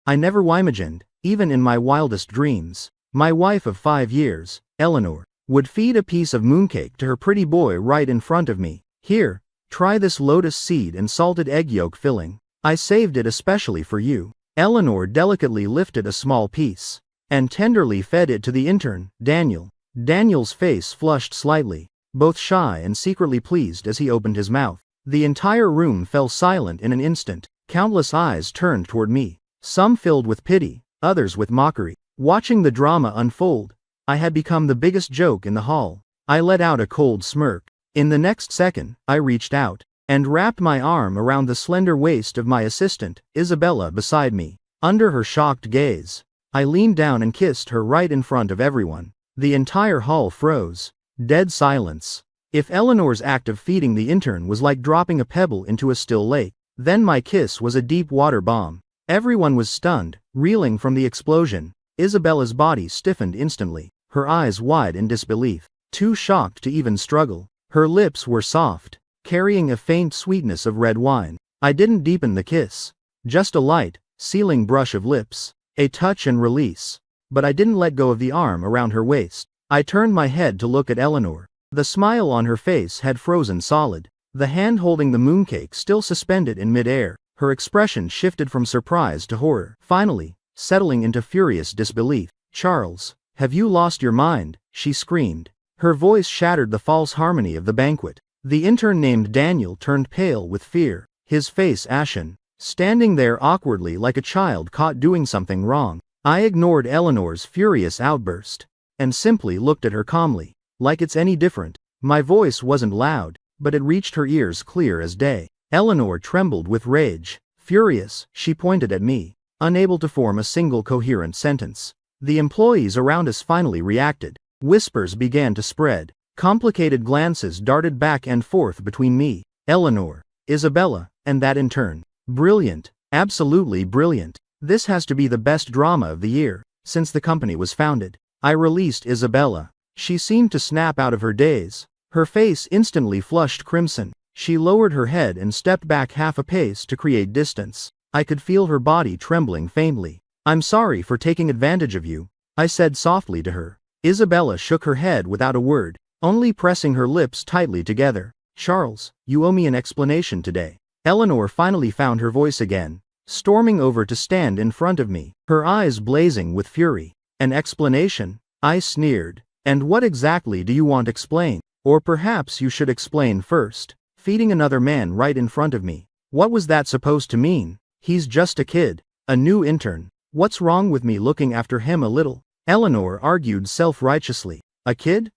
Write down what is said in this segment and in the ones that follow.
I never imagined, even in my wildest dreams, my wife of 5 years, Eleanor, would feed a piece of mooncake to her pretty boy right in front of me. Here, try this lotus seed and salted egg yolk filling. I saved it especially for you. Eleanor delicately lifted a small piece and tenderly fed it to the intern, Daniel. Daniel's face flushed slightly, both shy and secretly pleased as he opened his mouth. The entire room fell silent in an instant. Countless eyes turned toward me, some filled with pity, others with mockery. Watching the drama unfold, I had become the biggest joke in the hall. I let out a cold smirk. In the next second, I reached out and wrapped my arm around the slender waist of my assistant, Isabella, beside me. Under her shocked gaze, I leaned down and kissed her right in front of everyone. The entire hall froze. Dead silence. If Eleanor's act of feeding the intern was like dropping a pebble into a still lake, then my kiss was a deep water bomb. Everyone was stunned, reeling from the explosion. Isabella's body stiffened instantly, her eyes wide in disbelief, too shocked to even struggle. Her lips were soft, carrying a faint sweetness of red wine. I didn't deepen the kiss, just a light, sealing brush of lips, a touch and release. But I didn't let go of the arm around her waist. I turned my head to look at Eleanor. The smile on her face had frozen solid, the hand holding the mooncake still suspended in midair. Her expression shifted from surprise to horror, finally, settling into furious disbelief. "Charles, have you lost your mind?" she screamed. Her voice shattered the false harmony of the banquet. The intern named Daniel turned pale with fear, his face ashen, standing there awkwardly like a child caught doing something wrong. I ignored Eleanor's furious outburst and simply looked at her calmly, like it's any different. My voice wasn't loud, but it reached her ears clear as day. Eleanor trembled with rage. Furious, she pointed at me, unable to form a single coherent sentence. The employees around us finally reacted. Whispers began to spread. Complicated glances darted back and forth between me, Eleanor, Isabella, and that intern. Brilliant. Absolutely brilliant. This has to be the best drama of the year, since the company was founded. I released Isabella. She seemed to snap out of her daze. Her face instantly flushed crimson. She lowered her head and stepped back half a pace to create distance. I could feel her body trembling faintly. "I'm sorry for taking advantage of you," I said softly to her. Isabella shook her head without a word, only pressing her lips tightly together. "Charles, you owe me an explanation today." Eleanor finally found her voice again, storming over to stand in front of me, her eyes blazing with fury. "An explanation?" I sneered. "And what exactly do you want explained? Or perhaps you should explain first. Feeding another man right in front of me. What was that supposed to mean? He's just a kid, a new intern. What's wrong with me looking after him a little?" Eleanor argued self-righteously. "A kid?"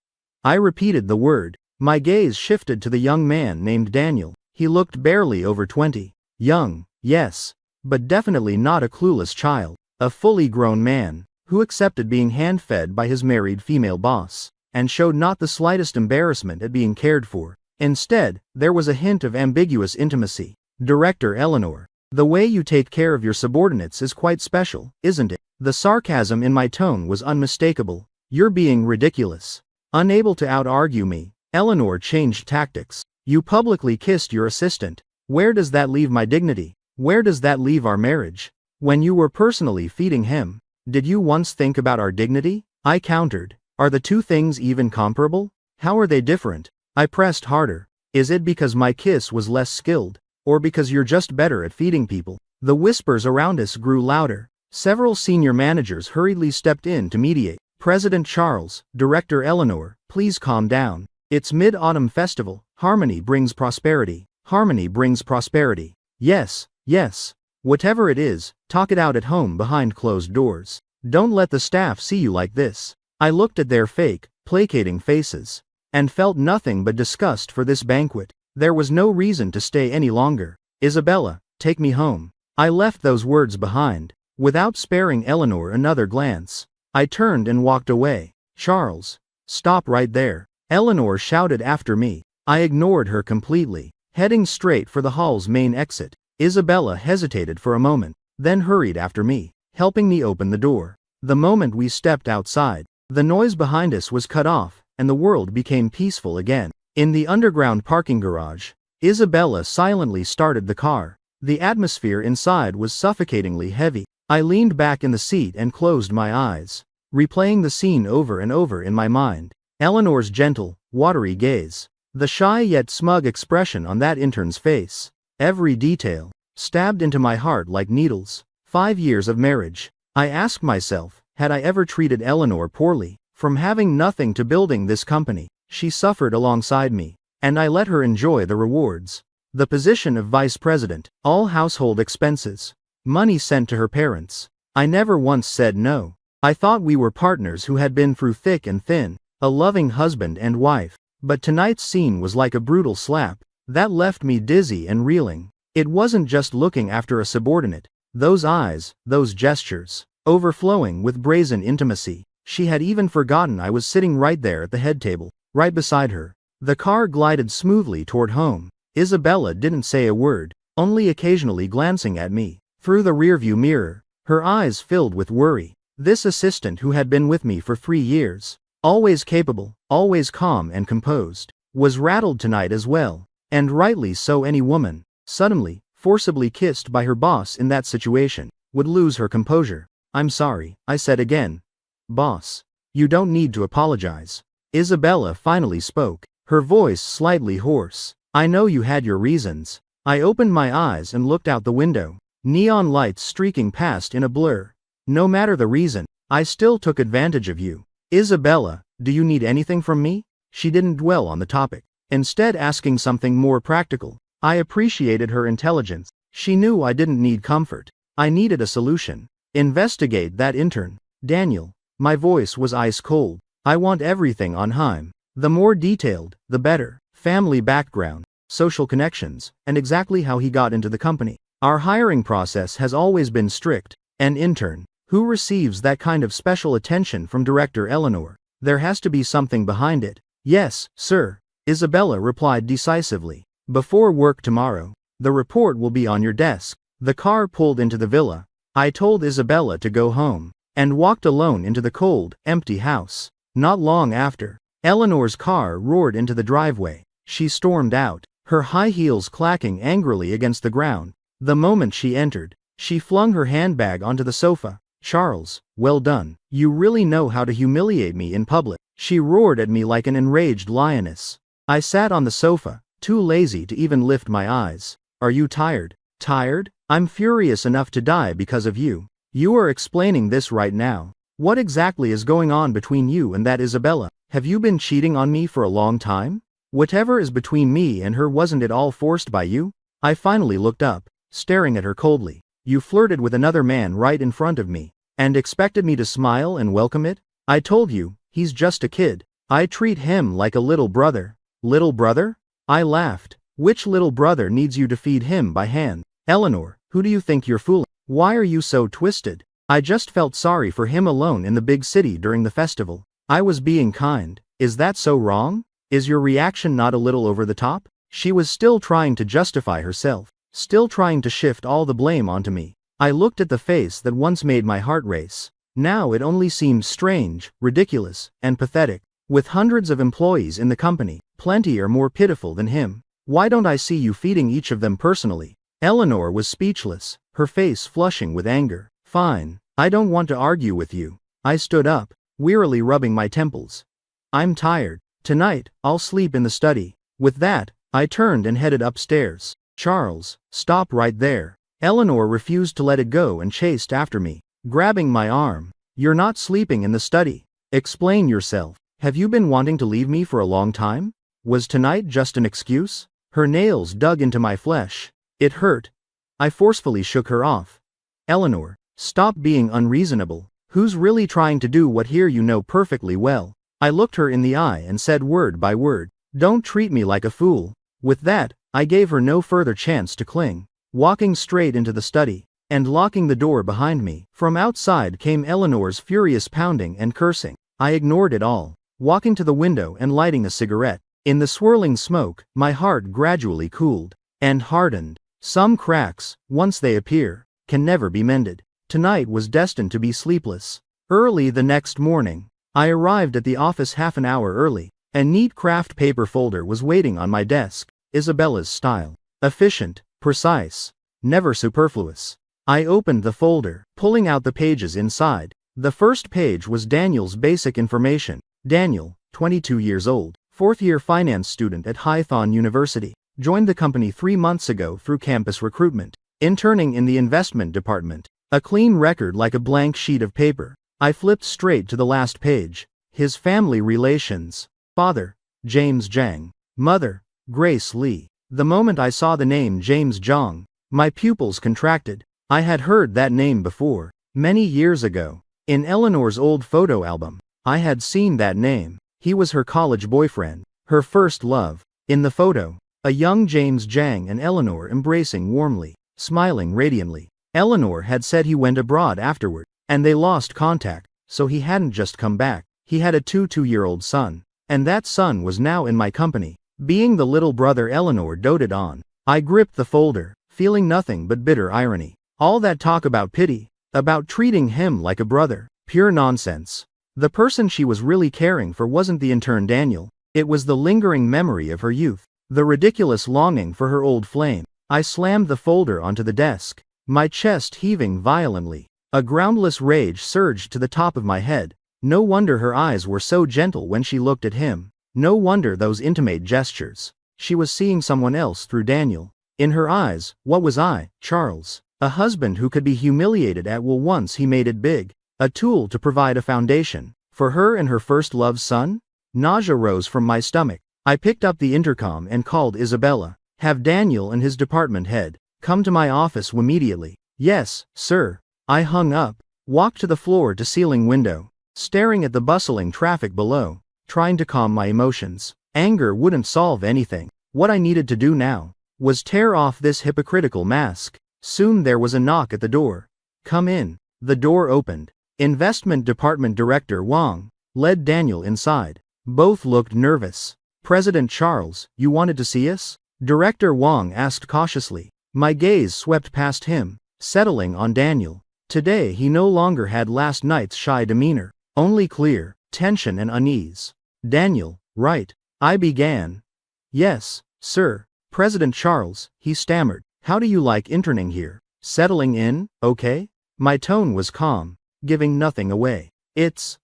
I repeated the word. My gaze shifted to the young man named Daniel. He looked barely over 20. Young, yes, but definitely not a clueless child. A fully grown man, who accepted being hand-fed by his married female boss, and showed not the slightest embarrassment at being cared for. Instead, there was a hint of ambiguous intimacy. "Director Eleanor, the way you take care of your subordinates is quite special, isn't it?" The sarcasm in my tone was unmistakable. "You're being ridiculous." Unable to out-argue me, Eleanor changed tactics. "You publicly kissed your assistant. Where does that leave my dignity? Where does that leave our marriage? When you were personally feeding him, did you once think about our dignity?" I countered. "Are the two things even comparable? How are they different?" I pressed harder. "Is it because my kiss was less skilled? Or because you're just better at feeding people?" The whispers around us grew louder. Several senior managers hurriedly stepped in to mediate. "President Charles, Director Eleanor, please calm down. It's Mid-Autumn Festival. Harmony brings prosperity. Harmony brings prosperity. Yes, yes. Whatever it is, talk it out at home behind closed doors. Don't let the staff see you like this." I looked at their fake, placating faces, and felt nothing but disgust for this banquet. There was no reason to stay any longer. "Isabella, take me home." I left those words behind, without sparing Eleanor another glance. I turned and walked away. "Charles, stop right there," Eleanor shouted after me. I ignored her completely, heading straight for the hall's main exit. Isabella hesitated for a moment, then hurried after me, helping me open the door. The moment we stepped outside, the noise behind us was cut off, and the world became peaceful again. In the underground parking garage, Isabella silently started the car. The atmosphere inside was suffocatingly heavy. I leaned back in the seat and closed my eyes, replaying the scene over and over in my mind. Eleanor's gentle, watery gaze. The shy yet smug expression on that intern's face. Every detail, stabbed into my heart like needles. 5 years of marriage. I asked myself, had I ever treated Eleanor poorly? From having nothing to building this company, she suffered alongside me, and I let her enjoy the rewards. The position of vice president, all household expenses, money sent to her parents. I never once said no. I thought we were partners who had been through thick and thin, a loving husband and wife. But tonight's scene was like a brutal slap that left me dizzy and reeling. It wasn't just looking after a subordinate. Those eyes, those gestures, overflowing with brazen intimacy. She had even forgotten I was sitting right there at the head table, right beside her. The car glided smoothly toward home. Isabella didn't say a word, only occasionally glancing at me through the rearview mirror, her eyes filled with worry. This assistant who had been with me for 3 years, always capable, always calm and composed, was rattled tonight as well, and rightly so. Any woman, suddenly, forcibly kissed by her boss in that situation, would lose her composure. I'm sorry, I said again. Boss. You don't need to apologize. Isabella finally spoke, her voice slightly hoarse. I know you had your reasons. I opened my eyes and looked out the window, neon lights streaking past in a blur. No matter the reason, I still took advantage of you. Isabella, do you need anything from me? She didn't dwell on the topic, instead asking something more practical. I appreciated her intelligence. She knew I didn't need comfort. I needed a solution. Investigate that intern, Daniel. My voice was ice cold. I want everything on him. The more detailed, the better. Family background, social connections, and exactly how he got into the company. Our hiring process has always been strict. An intern who receives that kind of special attention from Director Eleanor, there has to be something behind it. Yes, sir, Isabella replied decisively. Before work tomorrow, the report will be on your desk. The car pulled into the villa. I told Isabella to go home, and walked alone into the cold, empty house. Not long after, Eleanor's car roared into the driveway. She stormed out, her high heels clacking angrily against the ground. The moment she entered, she flung her handbag onto the sofa. Charles, well done. You really know how to humiliate me in public. She roared at me like an enraged lioness. I sat on the sofa, too lazy to even lift my eyes. Are you tired? Tired? I'm furious enough to die because of you. You are explaining this right now. What exactly is going on between you and that Isabella? Have you been cheating on me for a long time? Whatever is between me and her, wasn't it all forced by you? I finally looked up, staring at her coldly. You flirted with another man right in front of me, and expected me to smile and welcome it? I told you, he's just a kid. I treat him like a little brother. Little brother? I laughed. Which little brother needs you to feed him by hand? Eleanor, who do you think you're fooling? Why are you so twisted? I just felt sorry for him alone in the big city during the festival. I was being kind. Is that so wrong? Is your reaction not a little over the top? She was still trying to justify herself, still trying to shift all the blame onto me. I looked at the face that once made my heart race. Now it only seemed strange, ridiculous, and pathetic. With hundreds of employees in the company, plenty are more pitiful than him. Why don't I see you feeding each of them personally? Eleanor was speechless, her face flushing with anger. Fine, I don't want to argue with you. I stood up, wearily rubbing my temples. I'm tired. Tonight, I'll sleep in the study. With that, I turned and headed upstairs. Charles, stop right there. Eleanor refused to let it go and chased after me, grabbing my arm. You're not sleeping in the study. Explain yourself. Have you been wanting to leave me for a long time? Was tonight just an excuse? Her nails dug into my flesh. It hurt. I forcefully shook her off. Eleanor, stop being unreasonable. Who's really trying to do what here? You know perfectly well. I looked her in the eye and said word by word, don't treat me like a fool. With that, I gave her no further chance to cling, walking straight into the study, and locking the door behind me. From outside came Eleanor's furious pounding and cursing. I ignored it all, walking to the window and lighting a cigarette. In the swirling smoke, my heart gradually cooled and hardened. Some cracks, once they appear, can never be mended. Tonight was destined to be sleepless. Early the next morning, I arrived at the office half an hour early. A neat craft paper folder was waiting on my desk. Isabella's style. Efficient, precise, never superfluous. I opened the folder, pulling out the pages inside. The first page was Daniel's basic information. Daniel, 22 years old, fourth-year finance student at Haithon University, joined the company 3 months ago through campus recruitment, interning in the investment department. A clean record like a blank sheet of paper. I flipped straight to the last page. His family relations. Father, James Zhang. Mother, Grace Lee. The moment I saw the name James Zhang, my pupils contracted. I had heard that name before, many years ago. In Eleanor's old photo album, I had seen that name. He was her college boyfriend, her first love. In the photo, a young James Zhang and Eleanor embracing warmly, smiling radiantly. Eleanor had said he went abroad afterward, and they lost contact, so he hadn't just come back. He had a 2-year-old son, and that son was now in my company, being the little brother Eleanor doted on. I gripped the folder, feeling nothing but bitter irony. All that talk about pity, about treating him like a brother, pure nonsense. The person she was really caring for wasn't the intern Daniel, it was the lingering memory of her youth, the ridiculous longing for her old flame. I slammed the folder onto the desk, my chest heaving violently. A groundless rage surged to the top of my head. No wonder her eyes were so gentle when she looked at him. No wonder those intimate gestures. She was seeing someone else through Daniel. In her eyes, what was I, Charles? A husband who could be humiliated at will once he made it big. A tool to provide a foundation for her and her first love's son? Nausea rose from my stomach. I picked up the intercom and called Isabella. Have Daniel and his department head come to my office immediately. Yes, sir. I hung up, walked to the floor-to-ceiling window, staring at the bustling traffic below, trying to calm my emotions. Anger wouldn't solve anything. What I needed to do now was tear off this hypocritical mask. Soon there was a knock at the door. Come in. The door opened. Investment Department Director Wang led Daniel inside. Both looked nervous. President Charles, you wanted to see us? Director Wang asked cautiously. My gaze swept past him, settling on Daniel. Today he no longer had last night's shy demeanor, only clear tension and unease. Daniel, right? I began. Yes, sir. President Charles, he stammered. How do you like interning here? Settling in, okay? My tone was calm, giving nothing away. It's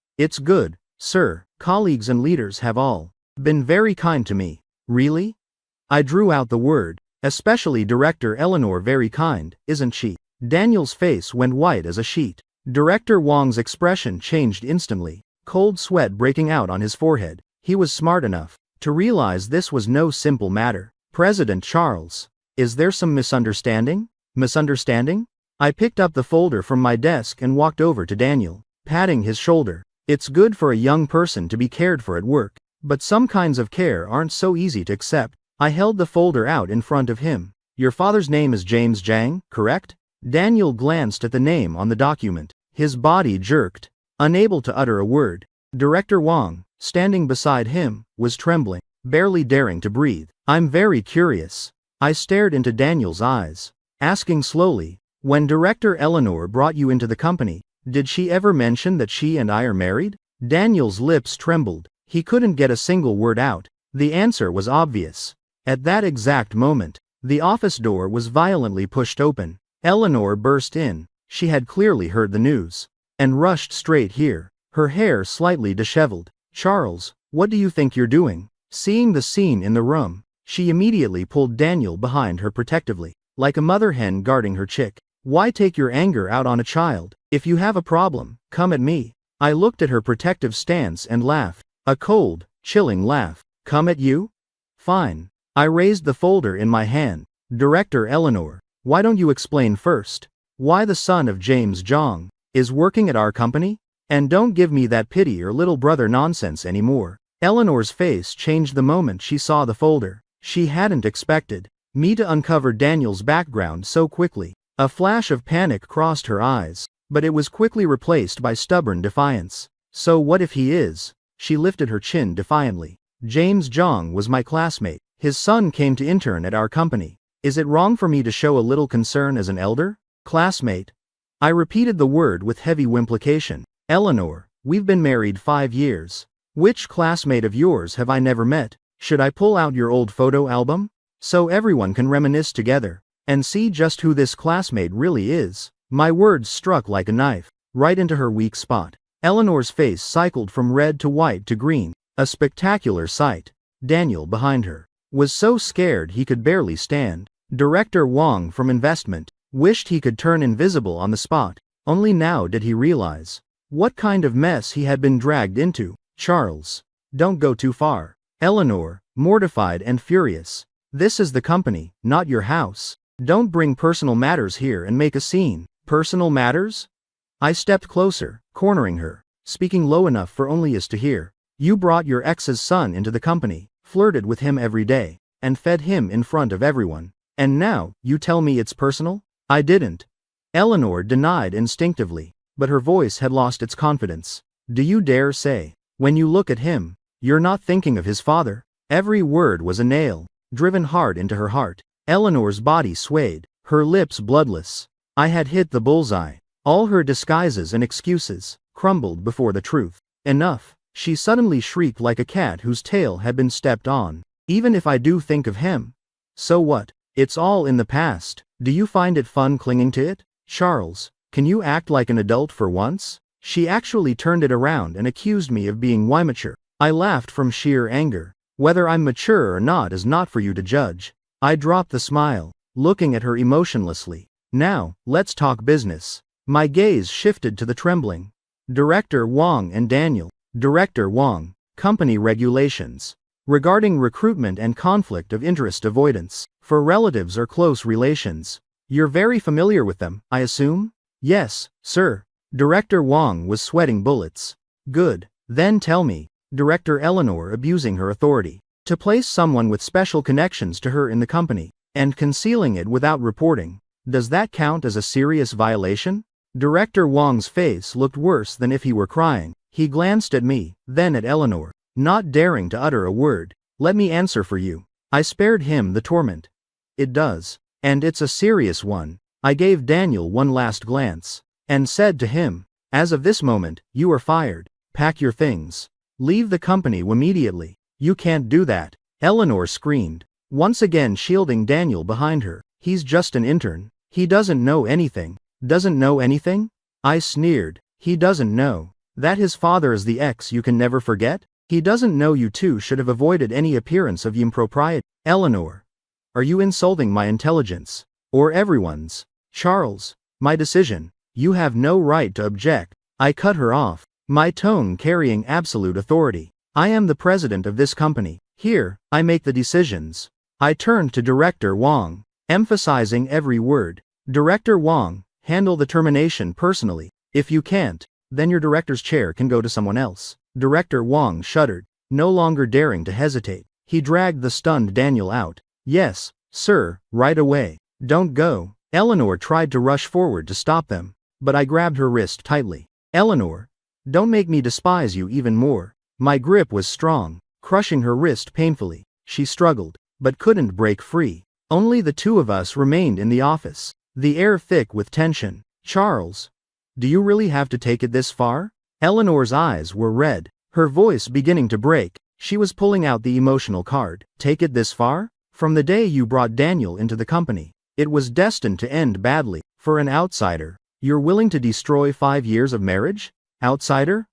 good, sir. Colleagues and leaders have all been very kind to me. Really? I drew out the word. Especially Director Eleanor, very kind, isn't she? Daniel's face went white as a sheet. Director Wang's expression changed instantly, cold sweat breaking out on his forehead. He was smart enough to realize this was no simple matter. President Charles, is there some misunderstanding? Misunderstanding? I picked up the folder from my desk and walked over to Daniel, patting his shoulder. It's good for a young person to be cared for at work, but some kinds of care aren't so easy to accept. I held the folder out in front of him. Your father's name is James Zhang, correct? Daniel glanced at the name on the document. His body jerked, unable to utter a word. Director Wang, standing beside him, was trembling, barely daring to breathe. I'm very curious. I stared into Daniel's eyes, asking slowly, when Director Eleanor brought you into the company, did she ever mention that she and I are married? Daniel's lips trembled. He couldn't get a single word out. The answer was obvious. At that exact moment, the office door was violently pushed open. Eleanor burst in. She had clearly heard the news and rushed straight here, her hair slightly disheveled. Charles, what do you think you're doing? Seeing the scene in the room, she immediately pulled Daniel behind her protectively, like a mother hen guarding her chick. Why take your anger out on a child? If you have a problem, come at me. I looked at her protective stance and laughed, a cold, chilling laugh. Come at you? Fine. I raised the folder in my hand. Director Eleanor, why don't you explain first why the son of James Zhang is working at our company? And don't give me that pity or little brother nonsense anymore. Eleanor's face changed the moment she saw the folder. She hadn't expected me to uncover Daniel's background so quickly. A flash of panic crossed her eyes, but it was quickly replaced by stubborn defiance. So what if he is? She lifted her chin defiantly. James Zhang was my classmate. His son came to intern at our company. Is it wrong for me to show a little concern as an elder? Classmate. I repeated the word with heavy implication. Eleanor, we've been married 5 years. Which classmate of yours have I never met? Should I pull out your old photo album? So everyone can reminisce together. and see just who this classmate really is. My words struck like a knife, right into her weak spot. Eleanor's face cycled from red to white to green, a spectacular sight. Daniel, behind her, was so scared he could barely stand. Director Wong from investment wished he could turn invisible on the spot. Only now did he realize what kind of mess he had been dragged into. Charles, don't go too far. Eleanor, mortified and furious. This is the company, not your house. Don't bring personal matters here and make a scene. Personal matters? I stepped closer, cornering her, speaking low enough for only us to hear. You brought your ex's son into the company, flirted with him every day, and fed him in front of everyone. And now, you tell me it's personal? I didn't. Eleanor denied instinctively, but her voice had lost its confidence. Do you dare say, when you look at him, you're not thinking of his father? Every word was a nail, driven hard into her heart. Eleanor's body swayed, her lips bloodless. I had hit the bullseye. All her disguises and excuses crumbled before the truth. Enough, she suddenly shrieked like a cat whose tail had been stepped on. Even if I do think of him, so what? It's all in the past. Do you find it fun clinging to it? Charles, can you act like an adult for once? She actually turned it around and accused me of being immature. I laughed from sheer anger. Whether I'm mature or not is not for you to judge. I dropped the smile, looking at her emotionlessly. Now, let's talk business. My gaze shifted to the trembling Director Wong and Daniel. Director Wong, company regulations. Regarding recruitment and conflict of interest avoidance, for relatives or close relations. You're very familiar with them, I assume? Yes, sir. Director Wong was sweating bullets. Good. Then tell me, Director Eleanor abusing her authority to place someone with special connections to her in the company, and concealing it without reporting. Does that count as a serious violation? Director Wong's face looked worse than if he were crying. He glanced at me, then at Eleanor, not daring to utter a word. Let me answer for you. I spared him the torment. It does. And it's a serious one. I gave Daniel one last glance, and said to him, as of this moment, you are fired. Pack your things. Leave the company immediately. You can't do that. Eleanor screamed, once again shielding Daniel behind her. He's just an intern. He doesn't know anything. Doesn't know anything? I sneered. He doesn't know that his father is the ex you can never forget? He doesn't know you two should have avoided any appearance of impropriety. Eleanor, are you insulting my intelligence? Or everyone's? Charles, my decision. You have no right to object. I cut her off, my tone carrying absolute authority. I am the president of this company. Here, I make the decisions. I turned to Director Wong, emphasizing every word. Director Wong, handle the termination personally. If you can't, then your director's chair can go to someone else. Director Wong shuddered, no longer daring to hesitate. He dragged the stunned Daniel out. Yes, sir, right away. Don't go. Eleanor tried to rush forward to stop them, but I grabbed her wrist tightly. Eleanor, don't make me despise you even more. My grip was strong, crushing her wrist painfully. She struggled, but couldn't break free. Only the two of us remained in the office, the air thick with tension. Charles, do you really have to take it this far? Eleanor's eyes were red, her voice beginning to break. She was pulling out the emotional card. Take it this far? From the day you brought Daniel into the company, it was destined to end badly. For an outsider, you're willing to destroy 5 years of marriage? Outsider?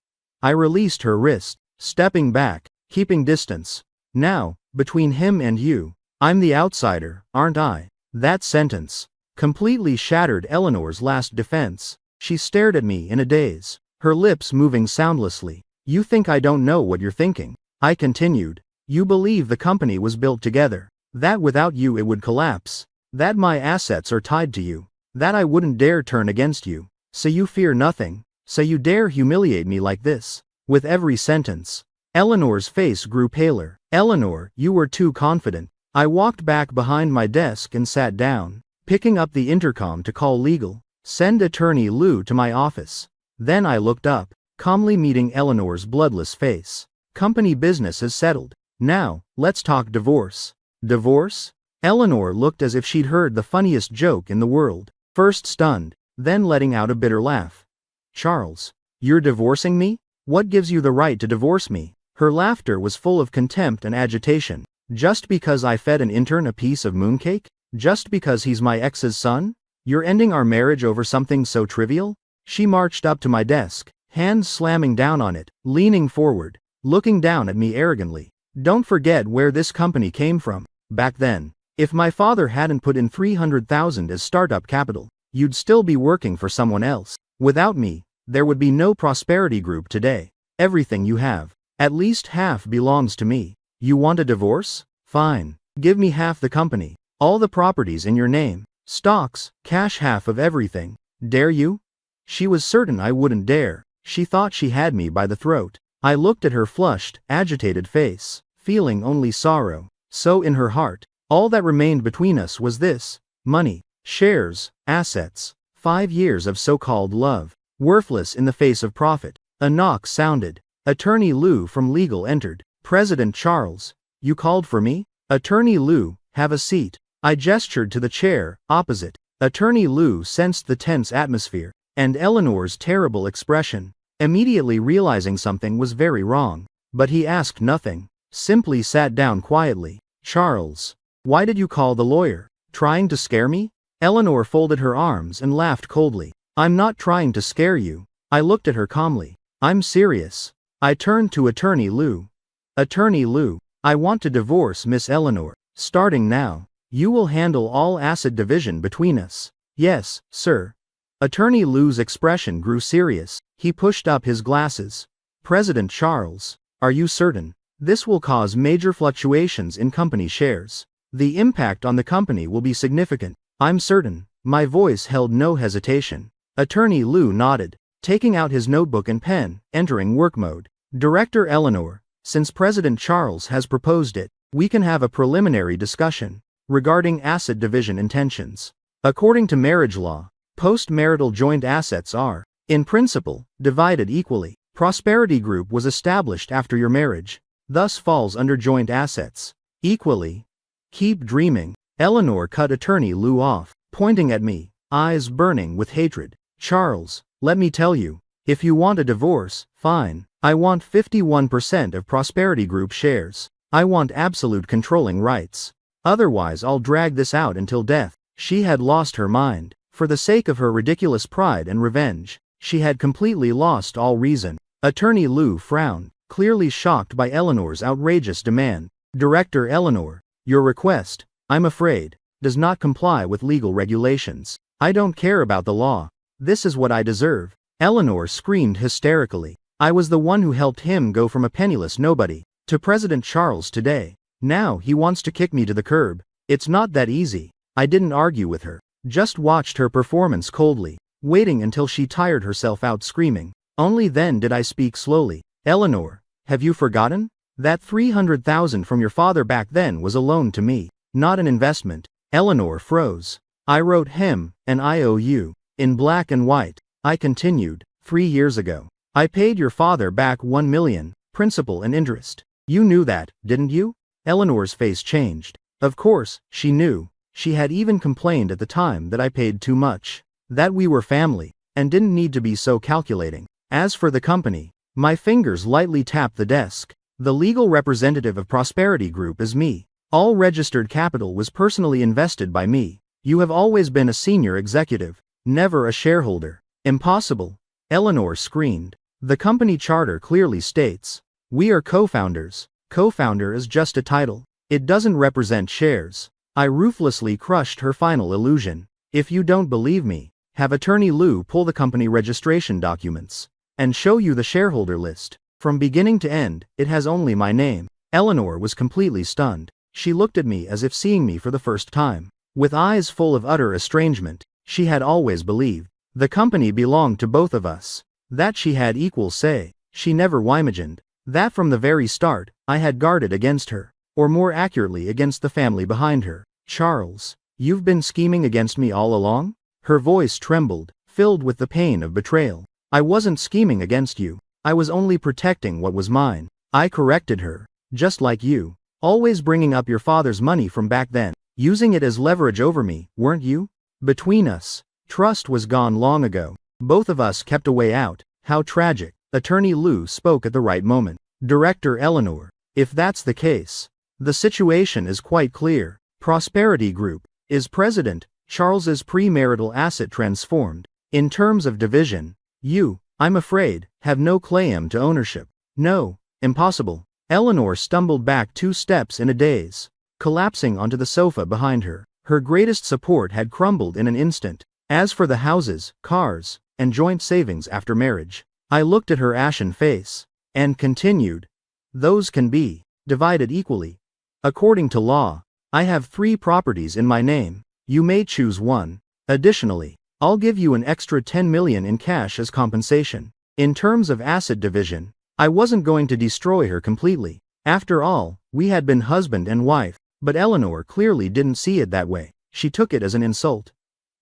I released her wrist, stepping back, keeping distance. Now, between him and you, I'm the outsider, aren't I? That sentence completely shattered Eleanor's last defense. She stared at me in a daze, her lips moving soundlessly. You think I don't know what you're thinking? I continued. You believe the company was built together, that without you it would collapse, that my assets are tied to you, that I wouldn't dare turn against you. So you fear nothing, so you dare humiliate me like this. With every sentence, Eleanor's face grew paler. Eleanor, you were too confident. I walked back behind my desk and sat down, picking up the intercom to call legal. Send Attorney Liu to my office. Then I looked up, calmly meeting Eleanor's bloodless face. Company business is settled. Now, let's talk divorce. Divorce? Eleanor looked as if she'd heard the funniest joke in the world. First stunned, then letting out a bitter laugh. Charles, you're divorcing me? What gives you the right to divorce me? Her laughter was full of contempt and agitation. Just because I fed an intern a piece of mooncake? Just because he's my ex's son? You're ending our marriage over something so trivial? She marched up to my desk, hands slamming down on it, leaning forward, looking down at me arrogantly. Don't forget where this company came from. Back then, if my father hadn't put in $300,000 as startup capital, you'd still be working for someone else. Without me, there would be no Prosperity Group today. Everything you have, at least half, belongs to me. You want a divorce? Fine. Give me half the company. All the properties in your name. Stocks, cash, half of everything. Dare you? She was certain I wouldn't dare. She thought she had me by the throat. I looked at her flushed, agitated face, feeling only sorrow. So in her heart, all that remained between us was this: money, shares, assets, 5 years of so-called love, worthless in the face of profit. A knock sounded. Attorney Lou from legal entered. President Charles, you called for me? Attorney Lou, have a seat. I gestured to the chair opposite. Attorney Lou sensed the tense atmosphere and Eleanor's terrible expression, immediately realizing something was very wrong. But he asked nothing, simply sat down quietly. Charles, why did you call the lawyer? Trying to scare me? Eleanor folded her arms and laughed coldly. I'm not trying to scare you. I looked at her calmly. I'm serious. I turned to Attorney Lou. Attorney Lou, I want to divorce Miss Eleanor. Starting now, you will handle all asset division between us. Yes, sir. Attorney Lou's expression grew serious. He pushed up his glasses. President Charles, are you certain? This will cause major fluctuations in company shares. The impact on the company will be significant. I'm certain. My voice held no hesitation. Attorney Lou nodded, taking out his notebook and pen, entering work mode. Director Eleanor, since President Charles has proposed it, we can have a preliminary discussion regarding asset division intentions. According to marriage law, post-marital joint assets are, in principle, divided equally. Prosperity Group was established after your marriage, thus falls under joint assets. Equally. Keep dreaming. Eleanor cut Attorney Lou off, pointing at me, eyes burning with hatred. Charles, let me tell you, if you want a divorce, fine. I want 51% of Prosperity Group shares. I want absolute controlling rights. Otherwise I'll drag this out until death. She had lost her mind. For the sake of her ridiculous pride and revenge, she had completely lost all reason. Attorney Lou frowned, clearly shocked by Eleanor's outrageous demand. Director Eleanor, your request, I'm afraid, does not comply with legal regulations. I don't care about the law. This is what I deserve. Eleanor screamed hysterically. I was the one who helped him go from a penniless nobody to President Charles today. Now he wants to kick me to the curb. It's not that easy. I didn't argue with her, just watched her performance coldly, waiting until she tired herself out screaming. Only then did I speak slowly. Eleanor, have you forgotten? That $300,000 from your father back then was a loan to me, not an investment. Eleanor froze. I wrote him an IOU, in black and white. I continued, 3 years ago. I paid your father back $1 million, principal and interest. You knew that, didn't you? Eleanor's face changed. Of course, she knew. She had even complained at the time that I paid too much, that we were family, and didn't need to be so calculating. As for the company, my fingers lightly tapped the desk. The legal representative of Prosperity Group is me. All registered capital was personally invested by me. You have always been a senior executive, never a shareholder. Impossible. Eleanor screamed. The company charter clearly states, we are co-founders. Co-founder is just a title. It doesn't represent shares. I ruthlessly crushed her final illusion. If you don't believe me, have Attorney Lou pull the company registration documents and show you the shareholder list. From beginning to end, it has only my name. Eleanor was completely stunned. She looked at me as if seeing me for the first time. With eyes full of utter estrangement, she had always believed the company belonged to both of us. That she had equal say. She never imagined that from the very start, I had guarded against her, or more accurately against the family behind her. Charles, you've been scheming against me all along? Her voice trembled, filled with the pain of betrayal. I wasn't scheming against you. I was only protecting what was mine. I corrected her, just like you, always bringing up your father's money from back then, using it as leverage over me, weren't you? Between us, trust was gone long ago. Both of us kept a way out. How tragic. Attorney Lou spoke at the right moment. Director Eleanor, if that's the case, the situation is quite clear. Prosperity Group, Is President Charles's premarital asset transformed? In terms of division, you, I'm afraid, have no claim to ownership. No, impossible. Eleanor stumbled back 2 steps in a daze, collapsing onto the sofa behind her. Her greatest support had crumbled in an instant. As for the houses, cars, and joint savings after marriage, I looked at her ashen face, and continued. Those can be divided equally. According to law, I have 3 properties in my name. You may choose one. Additionally, I'll give you an extra $10 million in cash as compensation. In terms of asset division, I wasn't going to destroy her completely. After all, we had been husband and wife, but Eleanor clearly didn't see it that way. She took it as an insult.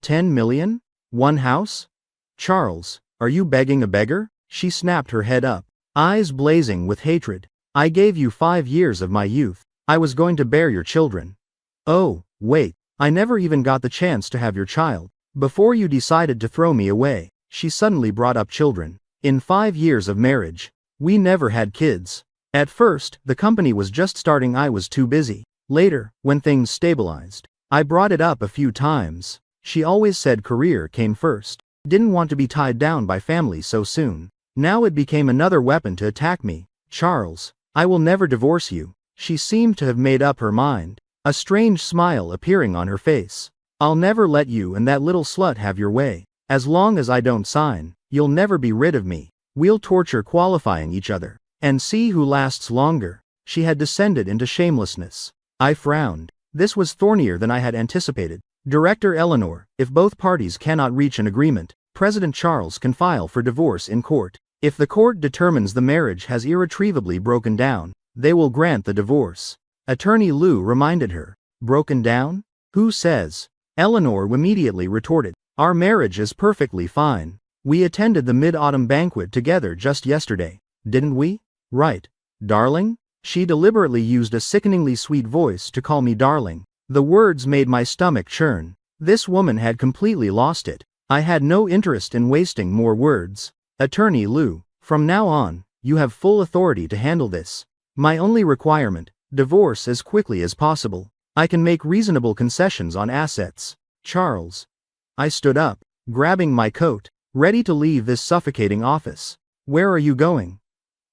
10 million? One house? Charles, are you begging a beggar? She snapped her head up, eyes blazing with hatred. I gave you 5 years of my youth. I was going to bear your children. Oh, wait, I never even got the chance to have your child. Before you decided to throw me away, she suddenly brought up children. In 5 years of marriage, we never had kids. At first, the company was just starting. I was too busy. Later, when things stabilized, I brought it up a few times. She always said career came first. Didn't want to be tied down by family so soon. Now it became another weapon to attack me. Charles, I will never divorce you. She seemed to have made up her mind, a strange smile appearing on her face. I'll never let you and that little slut have your way. As long as I don't sign, you'll never be rid of me. We'll torture qualifying each other, and see who lasts longer. She had descended into shamelessness. I frowned. This was thornier than I had anticipated. Director Eleanor, if both parties cannot reach an agreement, President Charles can file for divorce in court. If the court determines the marriage has irretrievably broken down, they will grant the divorce. Attorney Lou reminded her. Broken down? Who says? Eleanor immediately retorted. Our marriage is perfectly fine. We attended the mid-autumn banquet together just yesterday, didn't we? Right. Darling? She deliberately used a sickeningly sweet voice to call me darling. The words made my stomach churn. This woman had completely lost it. I had no interest in wasting more words. Attorney Lou, from now on, you have full authority to handle this. My only requirement, divorce as quickly as possible. I can make reasonable concessions on assets. Charles. I stood up, grabbing my coat, ready to leave this suffocating office. Where are you going?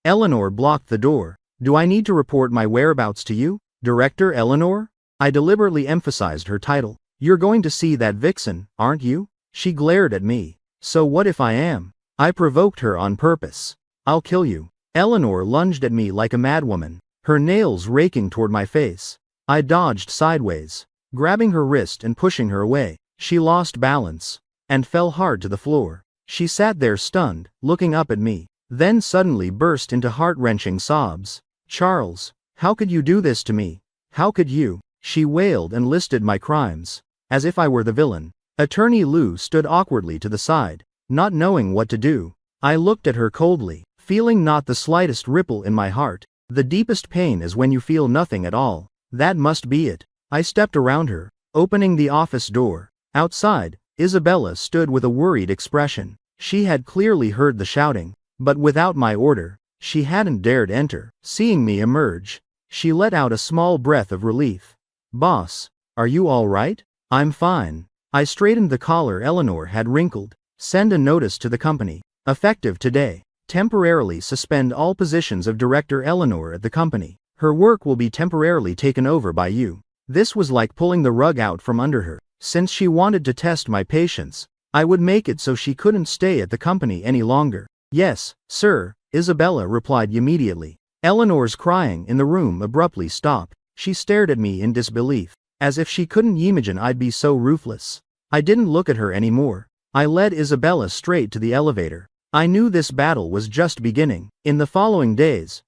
Eleanor blocked the door. Do I need to report my whereabouts to you, Director Eleanor? I deliberately emphasized her title. You're going to see that vixen, aren't you? She glared at me. So what if I am? I provoked her on purpose. I'll kill you. Eleanor lunged at me like a madwoman, her nails raking toward my face. I dodged sideways, grabbing her wrist and pushing her away. She lost balance and fell hard to the floor. She sat there stunned, looking up at me, then suddenly burst into heart-wrenching sobs. Charles, how could you do this to me? How could you? She wailed and listed my crimes, as if I were the villain. Attorney Lou stood awkwardly to the side, not knowing what to do. I looked at her coldly, feeling not the slightest ripple in my heart. The deepest pain is when you feel nothing at all. That must be it. I stepped around her, opening the office door. Outside, Isabella stood with a worried expression. She had clearly heard the shouting, but without my order, she hadn't dared enter. Seeing me emerge, she let out a small breath of relief. Boss, are you all right? I'm fine. I straightened the collar Eleanor had wrinkled. Send a notice to the company. Effective today. Temporarily suspend all positions of Director Eleanor at the company. Her work will be temporarily taken over by you. This was like pulling the rug out from under her. Since she wanted to test my patience, I would make it so she couldn't stay at the company any longer. Yes, sir, Isabella replied immediately. Eleanor's crying in the room abruptly stopped. She stared at me in disbelief, as if she couldn't imagine I'd be so ruthless. I didn't look at her anymore. I led Isabella straight to the elevator. I knew this battle was just beginning. In the following days,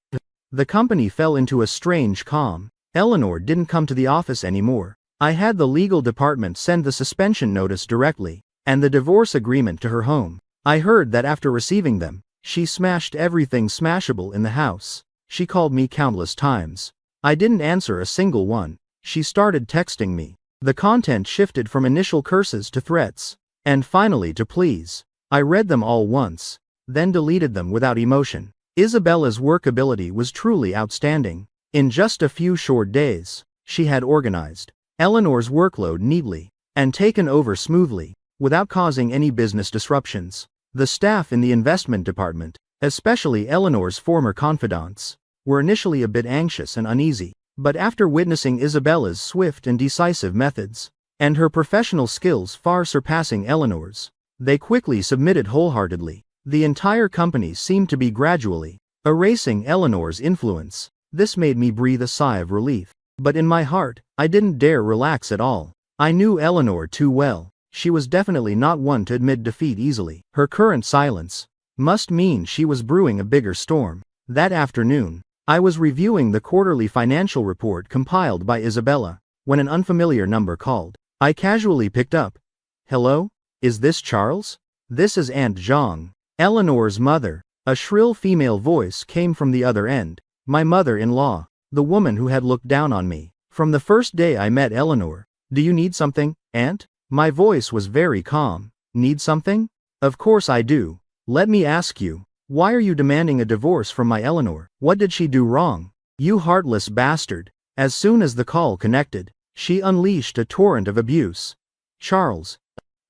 the company fell into a strange calm. Eleanor didn't come to the office anymore. I had the legal department send the suspension notice directly, and the divorce agreement to her home. I heard that after receiving them, she smashed everything smashable in the house. She called me countless times. I didn't answer a single one. She started texting me. The content shifted from initial curses to threats, and finally to pleas. I read them all once, then deleted them without emotion. Isabella's workability was truly outstanding. In just a few short days, she had organized Eleanor's workload neatly and taken over smoothly, without causing any business disruptions. The staff in the investment department, especially Eleanor's former confidants, were initially a bit anxious and uneasy, but after witnessing Isabella's swift and decisive methods, and her professional skills far surpassing Eleanor's, they quickly submitted wholeheartedly. The entire company seemed to be gradually erasing Eleanor's influence. This made me breathe a sigh of relief. But in my heart, I didn't dare relax at all. I knew Eleanor too well. She was definitely not one to admit defeat easily. Her current silence must mean she was brewing a bigger storm. That afternoon, I was reviewing the quarterly financial report compiled by Isabella, when an unfamiliar number called. I casually picked up. Hello? Is this Charles? This is Aunt Zhang, Eleanor's mother. A shrill female voice came from the other end. My mother-in-law, the woman who had looked down on me from the first day I met Eleanor. Do you need something, Aunt? My voice was very calm. Need something? Of course I do. Let me ask you, why are you demanding a divorce from my Eleanor? What did she do wrong? You heartless bastard. As soon as the call connected, she unleashed a torrent of abuse. Charles,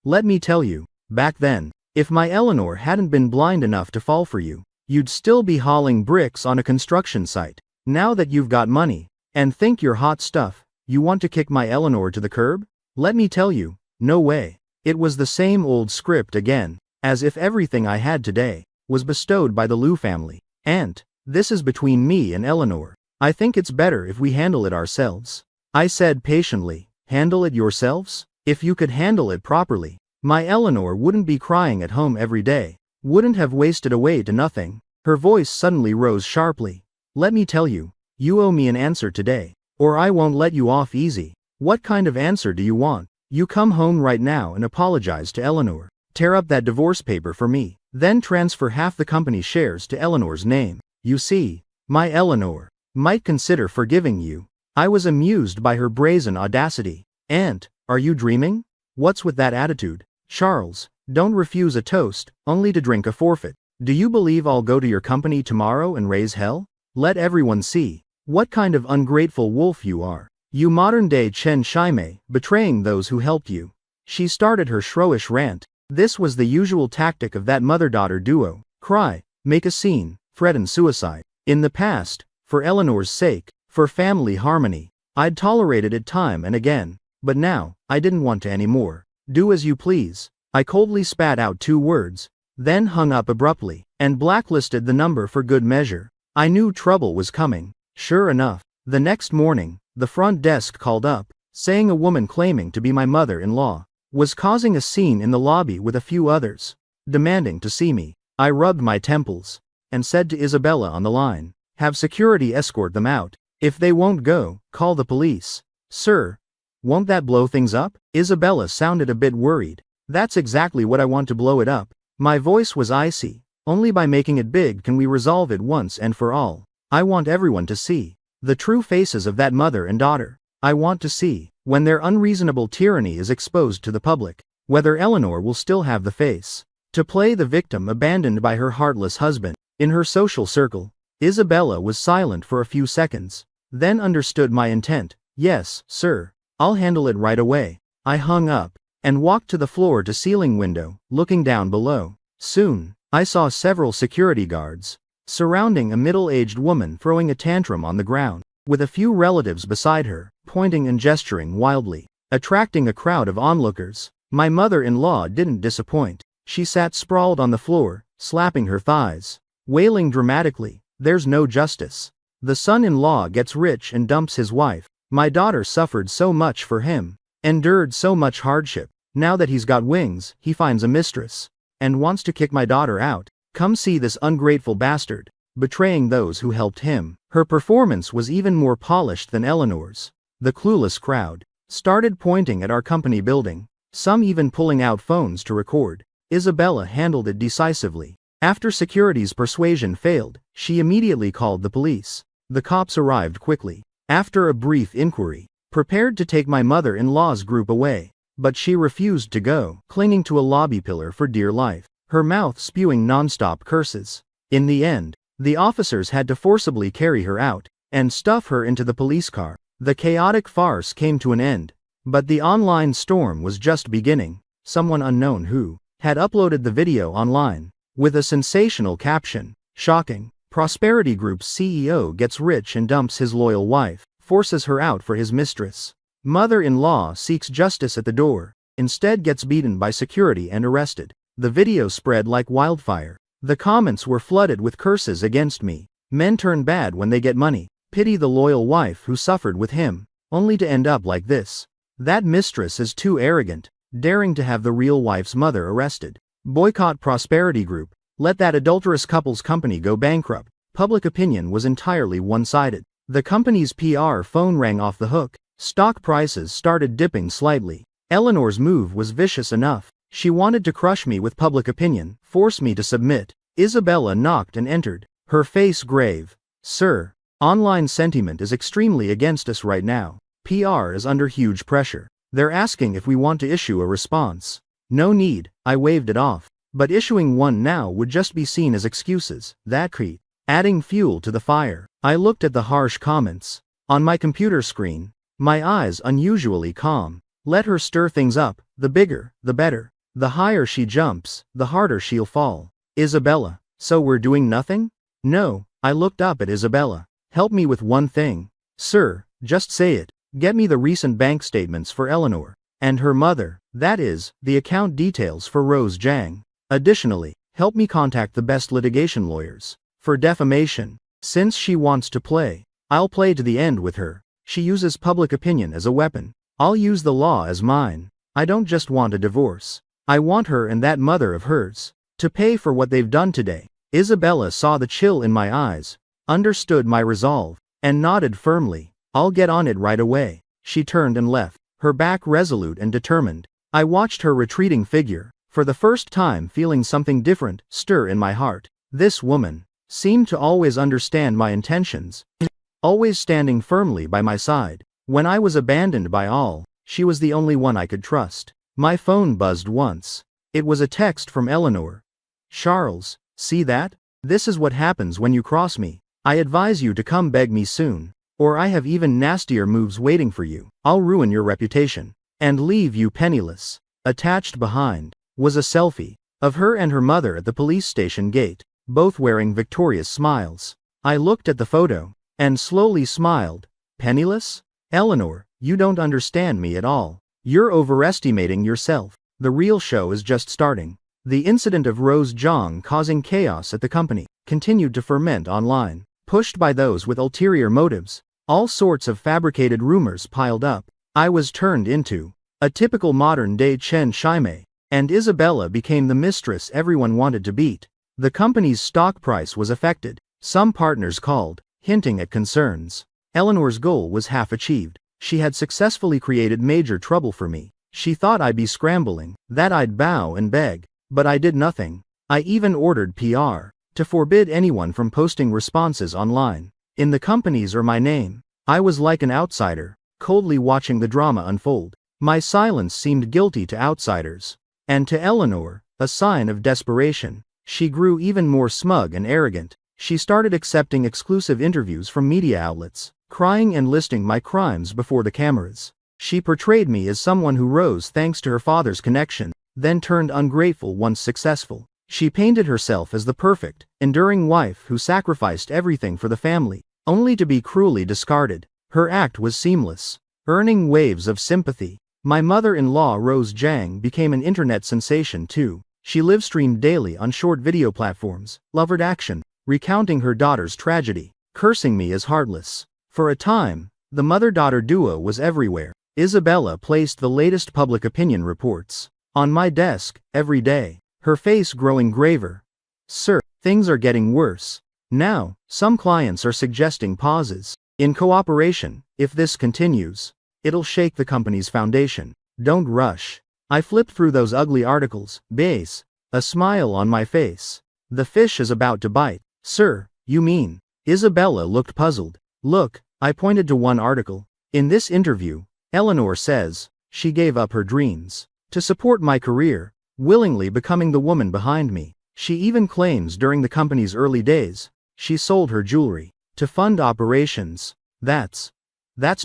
let me tell you, back then, if my Eleanor hadn't been blind enough to fall for you, you'd still be hauling bricks on a construction site. Now that you've got money, and think you're hot stuff, you want to kick my Eleanor to the curb? Let me tell you, no way. It was the same old script again, as if everything I had today was bestowed by the Liu family. Aunt, this is between me and Eleanor. I think it's better if we handle it ourselves. I said patiently. Handle it yourselves? If you could handle it properly, my Eleanor wouldn't be crying at home every day, wouldn't have wasted away to nothing. Her voice suddenly rose sharply. Let me tell you, you owe me an answer today, or I won't let you off easy. What kind of answer do you want? You come home right now and apologize to Eleanor. Tear up that divorce paper for me, then transfer half the company's shares to Eleanor's name. You see, my Eleanor might consider forgiving you. I was amused by her brazen audacity. Aunt, are you dreaming? What's with that attitude? Charles, don't refuse a toast, only to drink a forfeit. Do you believe I'll go to your company tomorrow and raise hell? Let everyone see what kind of ungrateful wolf you are. You modern-day Chen Shimei, betraying those who helped you. She started her shrewish rant. This was the usual tactic of that mother-daughter duo. Cry, make a scene, threaten suicide. In the past, for Eleanor's sake, for family harmony, I'd tolerated it time and again, but now, I didn't want to anymore. Do as you please. I coldly spat out 2 words, then hung up abruptly, and blacklisted the number for good measure. I knew trouble was coming. Sure enough, the next morning, the front desk called up, saying a woman claiming to be my mother-in-law was causing a scene in the lobby with a few others, demanding to see me. I rubbed my temples, and said to Isabella on the line, have security escort them out. If they won't go, call the police. Sir, won't that blow things up? Isabella sounded a bit worried. That's exactly what I want to blow it up. My voice was icy. Only by making it big can we resolve it once and for all. I want everyone to see the true faces of that mother and daughter. I want to see, when their unreasonable tyranny is exposed to the public, whether Eleanor will still have the face to play the victim abandoned by her heartless husband. In her social circle, Isabella was silent for a few seconds, then understood my intent. Yes, sir, I'll handle it right away. I hung up and walked to the floor-to-ceiling window, looking down below. Soon, I saw several security guards surrounding a middle-aged woman throwing a tantrum on the ground, with a few relatives beside her, pointing and gesturing wildly, attracting a crowd of onlookers. My mother-in-law didn't disappoint. She sat sprawled on the floor, slapping her thighs, wailing dramatically, there's no justice. The son-in-law gets rich and dumps his wife. My daughter suffered so much for him, endured so much hardship. Now that he's got wings, he finds a mistress, and wants to kick my daughter out. Come see this ungrateful bastard, betraying those who helped him. Her performance was even more polished than Eleanor's. The clueless crowd started pointing at our company building, some even pulling out phones to record. Isabella handled it decisively. After security's persuasion failed, she immediately called the police. The cops arrived quickly, after a brief inquiry, prepared to take my mother-in-law's group away, but she refused to go, clinging to a lobby pillar for dear life, her mouth spewing non-stop curses. In the end, the officers had to forcibly carry her out and stuff her into the police car. The chaotic farce came to an end. But the online storm was just beginning. Someone unknown who had uploaded the video online with a sensational caption, "Shocking. Prosperity Group's CEO gets rich and dumps his loyal wife, forces her out for his mistress. Mother-in-law seeks justice at the door, instead gets beaten by security and arrested." The video spread like wildfire. The comments were flooded with curses against me. Men turn bad when they get money. Pity the loyal wife who suffered with him, only to end up like this. That mistress is too arrogant, daring to have the real wife's mother arrested. Boycott Prosperity Group. Let that adulterous couple's company go bankrupt. Public opinion was entirely one-sided. The company's PR phone rang off the hook. Stock prices started dipping slightly. Eleanor's move was vicious enough. She wanted to crush me with public opinion, force me to submit. Isabella knocked and entered, her face grave. "Sir, online sentiment is extremely against us right now. PR is under huge pressure. They're asking if we want to issue a response." "No need," I waved it off. But issuing one now would just be seen as excuses. That create, adding fuel to the fire. I looked at the harsh comments on my computer screen, my eyes unusually calm. Let her stir things up, the bigger, the better. The higher she jumps, the harder she'll fall. "Isabella, so we're doing nothing?" "No." I looked up at Isabella. "Help me with one thing." "Sir, just say it. Get me the recent bank statements for Eleanor and her mother, that is, the account details for Rose Zhang. Additionally, help me contact the best litigation lawyers for defamation. Since she wants to play, I'll play to the end with her. She uses public opinion as a weapon. I'll use the law as mine. I don't just want a divorce. I want her and that mother of hers to pay for what they've done today." Isabella saw the chill in my eyes, understood my resolve, and nodded firmly. "I'll get on it right away." She turned and left, her back resolute and determined. I watched her retreating figure, for the first time feeling something different stir in my heart. This woman seemed to always understand my intentions, always standing firmly by my side. When I was abandoned by all, she was the only one I could trust. My phone buzzed once. It was a text from Eleanor. "Charles, see that? This is what happens when you cross me. I advise you to come beg me soon, or I have even nastier moves waiting for you. I'll ruin your reputation and leave you penniless." Attached behind was a selfie of her and her mother at the police station gate, both wearing victorious smiles. I looked at the photo and slowly smiled. "Penniless? Eleanor, you don't understand me at all. You're overestimating yourself. The real show is just starting." The incident of Rose Zhang causing chaos at the company continued to ferment online. Pushed by those with ulterior motives, all sorts of fabricated rumors piled up. I was turned into a typical modern-day Chen Shimei, and Isabella became the mistress everyone wanted to beat. The company's stock price was affected. Some partners called, hinting at concerns. Eleanor's goal was half achieved. She had successfully created major trouble for me. She thought I'd be scrambling, that I'd bow and beg. But I did nothing. I even ordered PR to forbid anyone from posting responses online, in the company's or my name. I was like an outsider, coldly watching the drama unfold. My silence seemed guilty to outsiders, and to Eleanor, a sign of desperation. She grew even more smug and arrogant. She started accepting exclusive interviews from media outlets, crying and listing my crimes before the cameras. She portrayed me as someone who rose thanks to her father's connection, then turned ungrateful once successful. She painted herself as the perfect, enduring wife who sacrificed everything for the family, only to be cruelly discarded. Her act was seamless, earning waves of sympathy. My mother-in-law Rose Zhang became an internet sensation too. She live-streamed daily on short video platforms, lovered action, recounting her daughter's tragedy, cursing me as heartless. For a time, the mother-daughter duo was everywhere. Isabella placed the latest public opinion reports on my desk every day, her face growing graver. "Sir, things are getting worse. Now, some clients are suggesting pauses in cooperation. If this continues, it'll shake the company's foundation. Don't rush." I flipped through those ugly articles, base, a smile on my face. The fish is about to bite. "Sir, you mean?" Isabella looked puzzled. "Look," I pointed to one article. "In this interview, Eleanor says she gave up her dreams to support my career, willingly becoming the woman behind me. She even claims during the company's early days, she sold her jewelry to fund operations. That's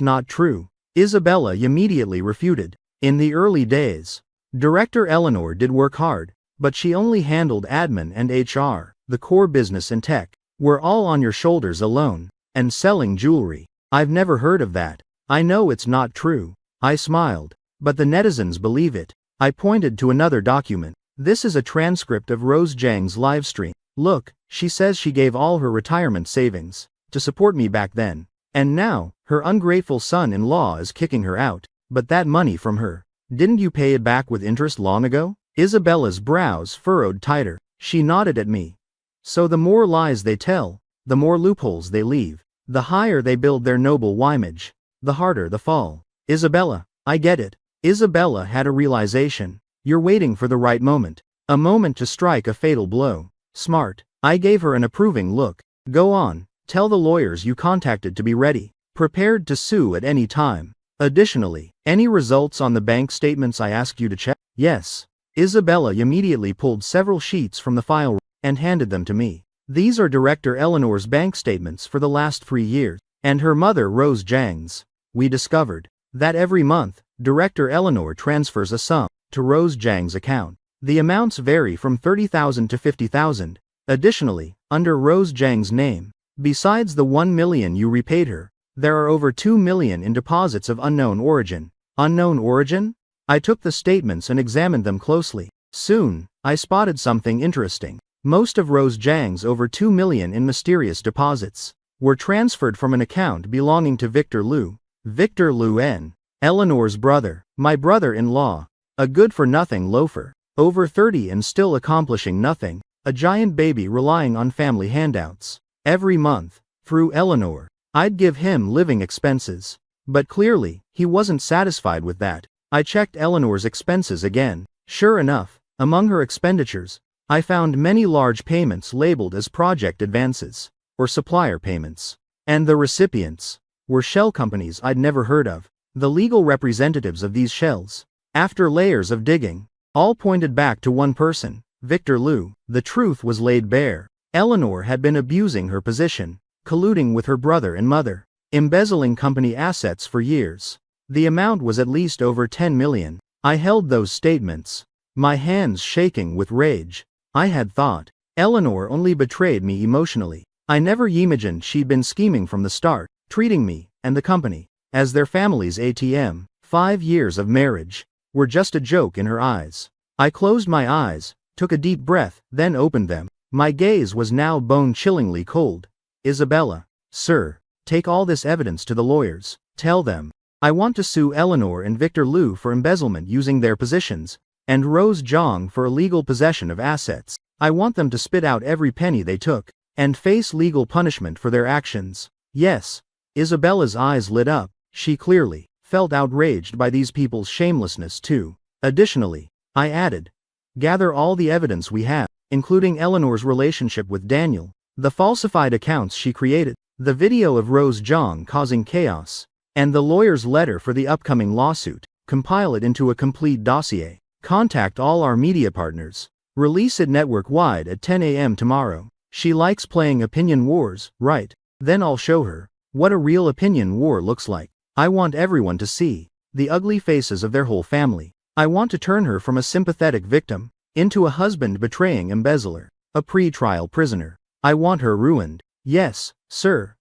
not true." Isabella immediately refuted. In the early days, Director Eleanor did work hard, but she only handled admin and HR. The core business and tech were all on your shoulders alone, and selling jewelry. I've never heard of that. I know it's not true. I smiled. But the netizens believe it. I pointed to another document. This is a transcript of Rose Zhang's livestream. Look, she says she gave all her retirement savings to support me back then. And now, her ungrateful son-in-law is kicking her out. But that money from her, didn't you pay it back with interest long ago? Isabella's brows furrowed tighter. She nodded at me. So the more lies they tell, the more loopholes they leave. The higher they build their noble image, the harder the fall. Isabella, I get it. Isabella had a realization. You're waiting for the right moment. A moment to strike a fatal blow. Smart. I gave her an approving look. Go on, tell the lawyers you contacted to be ready, prepared to sue at any time. Additionally, any results on the bank statements I asked you to check? Yes. Isabella immediately pulled several sheets from the file and handed them to me. These are Director Eleanor's bank statements for the last 3 years, and her mother Rose Zhang's. We discovered that every month, Director Eleanor transfers a sum to Rose Zhang's account. The amounts vary from 30,000 to 50,000. Additionally, under Rose Zhang's name, besides the 1 million you repaid her, there are over 2 million in deposits of unknown origin. Unknown origin? I took the statements and examined them closely. Soon, I spotted something interesting. Most of Rose Zhang's over 2 million in mysterious deposits were transferred from an account belonging to Victor Liu. Victor Liu N. Eleanor's brother, my brother-in-law, a good-for-nothing loafer, over 30 and still accomplishing nothing, a giant baby relying on family handouts. Every month, through Eleanor, I'd give him living expenses. But clearly, he wasn't satisfied with that. I checked Eleanor's expenses again. Sure enough, among her expenditures, I found many large payments labeled as project advances, or supplier payments. And the recipients were shell companies I'd never heard of. The legal representatives of these shells, after layers of digging, all pointed back to one person, Victor Liu. The truth was laid bare. Eleanor had been abusing her position, colluding with her brother and mother, embezzling company assets for years. The amount was at least over 10 million. I held those statements, my hands shaking with rage. I had thought Eleanor only betrayed me emotionally. I never imagined she'd been scheming from the start, treating me and the company as their family's ATM. 5 years of marriage were just a joke in her eyes. I closed my eyes, took a deep breath, then opened them. My gaze was now bone-chillingly cold. Isabella, sir, take all this evidence to the lawyers. Tell them I want to sue Eleanor and Victor Liu for embezzlement using their positions, and Rose Zhang for illegal possession of assets. I want them to spit out every penny they took, and face legal punishment for their actions. Yes. Isabella's eyes lit up. She clearly felt outraged by these people's shamelessness too. Additionally, I added, gather all the evidence we have, including Eleanor's relationship with Daniel, the falsified accounts she created, the video of Rose Zhang causing chaos, and the lawyer's letter for the upcoming lawsuit. Compile it into a complete dossier. Contact all our media partners. Release it network-wide at 10 a.m. tomorrow. She likes playing opinion wars, right? Then I'll show her what a real opinion war looks like. I want everyone to see the ugly faces of their whole family. I want to turn her from a sympathetic victim into a husband-betraying embezzler, a pre-trial prisoner. I want her ruined. Yes, sir.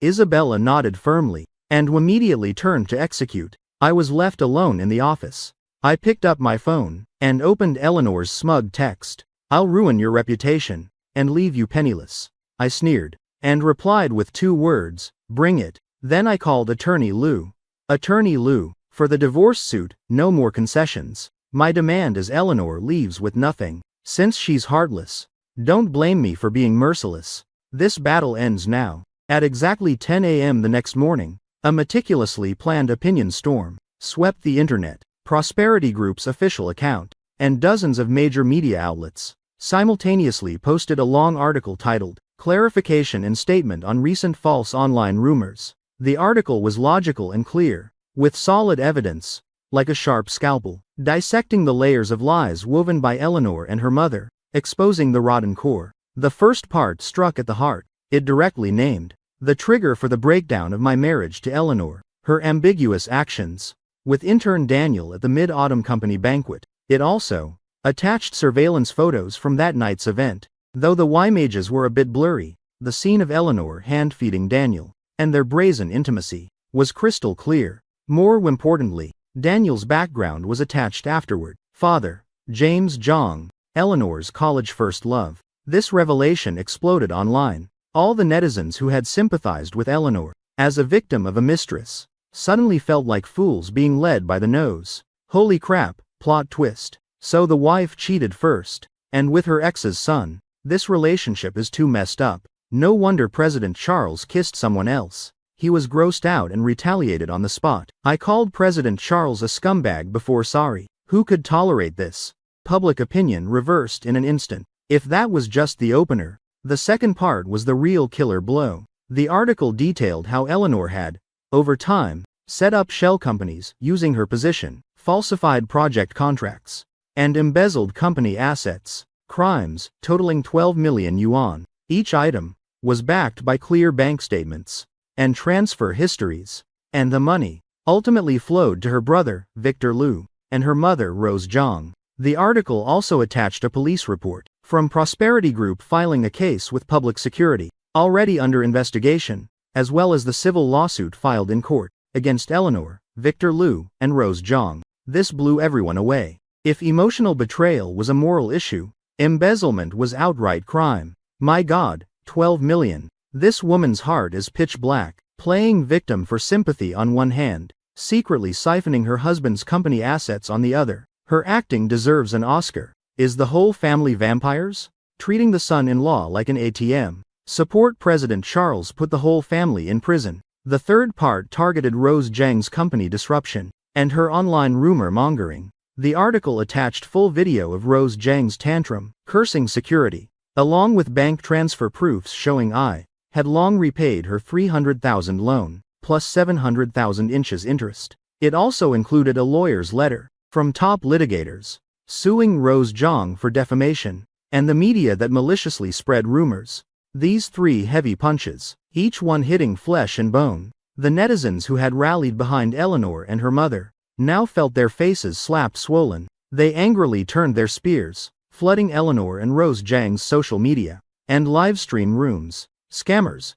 Isabella nodded firmly, and immediately turned to execute. I was left alone in the office. I picked up my phone and opened Eleanor's smug text. I'll ruin your reputation and leave you penniless. I sneered and replied with 2 words, bring it. Then I called Attorney Liu. Attorney Liu, for the divorce suit, no more concessions. My demand is Eleanor leaves with nothing. Since she's heartless, don't blame me for being merciless. This battle ends now. At exactly 10 a.m. the next morning, a meticulously planned opinion storm swept the internet. Prosperity Group's official account, and dozens of major media outlets, simultaneously posted a long article titled, Clarification and Statement on Recent False Online Rumors. The article was logical and clear, with solid evidence, like a sharp scalpel, dissecting the layers of lies woven by Eleanor and her mother, exposing the rotten core. The first part struck at the heart. It directly named the trigger for the breakdown of my marriage to Eleanor. her ambiguous actions. With intern Daniel at the Mid-Autumn Company banquet. It also attached surveillance photos from that night's event. Though the images were a bit blurry, the scene of Eleanor hand-feeding Daniel, and their brazen intimacy, was crystal clear. More importantly, Daniel's background was attached afterward. Father, James Jong, Eleanor's college first love. This revelation exploded online. All the netizens who had sympathized with Eleanor, as a victim of a mistress, suddenly felt like fools being led by the nose. Holy crap, plot twist. So the wife cheated first, and with her ex's son. This relationship is too messed up. No wonder President Charles kissed someone else. He was grossed out and retaliated on the spot. I called President Charles a scumbag before sorry. Who could tolerate this? Public opinion reversed in an instant. If that was just the opener, the second part was the real killer blow. The article detailed how Eleanor had, over time, set up shell companies using her position, falsified project contracts, and embezzled company assets. Crimes, totaling 12 million yuan. Each item was backed by clear bank statements and transfer histories. And the money ultimately flowed to her brother, Victor Liu, and her mother, Rose Zhang. The article also attached a police report from Prosperity Group filing a case with Public Security, already under investigation, as well as the civil lawsuit filed in court against Eleanor, Victor Liu, and Rose Zhang. This blew everyone away. If emotional betrayal was a moral issue, embezzlement was outright crime. My God, 12 million. This woman's heart is pitch black, playing victim for sympathy on one hand, secretly siphoning her husband's company assets on the other. Her acting deserves an Oscar. Is the whole family vampires? Treating the son-in-law like an ATM. Support President Charles put the whole family in prison. The third part targeted Rose Zhang's company disruption and her online rumor mongering. The article attached full video of Rose Zhang's tantrum, cursing security, along with bank transfer proofs showing I had long repaid her 300,000 loan, plus 700,000 inches interest. It also included a lawyer's letter from top litigators, suing Rose Zhang for defamation, and the media that maliciously spread rumors. These three heavy punches, each one hitting flesh and bone. The netizens who had rallied behind Eleanor and her mother, now felt their faces slapped swollen. They angrily turned their spears, flooding Eleanor and Rose Zhang's social media and livestream rooms. Scammers.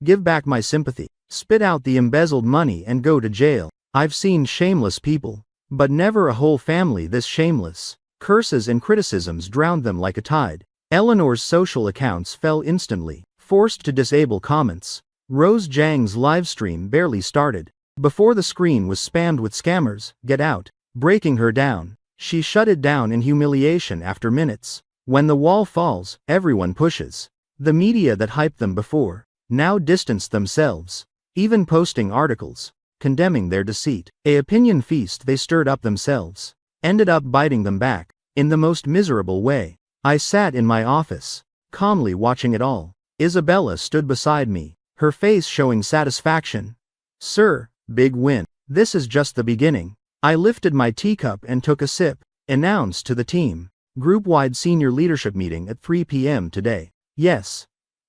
Give back my sympathy. Spit out the embezzled money and go to jail. I've seen shameless people, but never a whole family this shameless. Curses and criticisms drowned them like a tide. Eleanor's social accounts fell instantly, forced to disable comments. Rose Zhang's livestream barely started before the screen was spammed with scammers, get out, breaking her down. She shut it down in humiliation after minutes. When the wall falls, everyone pushes. The media that hyped them before now distanced themselves, even posting articles condemning their deceit. A opinion feast they stirred up themselves ended up biting them back in the most miserable way. I sat in my office, calmly watching it all. Isabella stood beside me, her face showing satisfaction. Sir, big win. This is just the beginning. I lifted my teacup and took a sip, announced to the team. Group-wide senior leadership meeting at 3 p.m. today. Yes.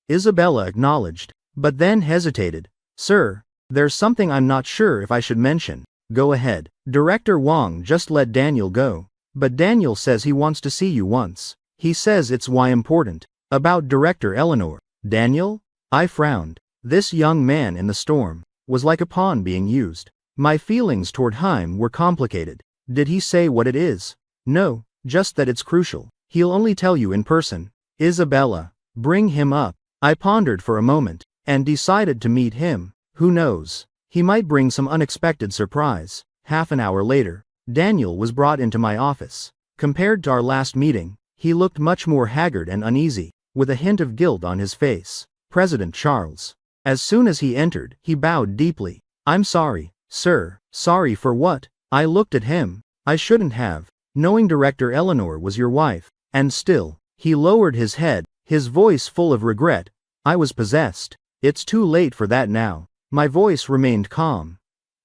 Isabella acknowledged, but then hesitated. Sir, there's something I'm not sure if I should mention. Go ahead. Director Wang just let Daniel go, but Daniel says he wants to see you once. He says it's why important. About Director Eleanor. Daniel? I frowned. This young man in the storm was like a pawn being used. My feelings toward him were complicated. Did he say what it is? No, just that it's crucial. He'll only tell you in person. Isabella, bring him up. I pondered for a moment and decided to meet him. Who knows? He might bring some unexpected surprise. Half an hour later, Daniel was brought into my office. Compared to our last meeting, he looked much more haggard and uneasy, with a hint of guilt on his face. President Charles. As soon as he entered, he bowed deeply. I'm sorry, sir. Sorry for what? I looked at him. I shouldn't have, knowing Director Eleanor was your wife. And still, he lowered his head, his voice full of regret. I was possessed. It's too late for that now. My voice remained calm.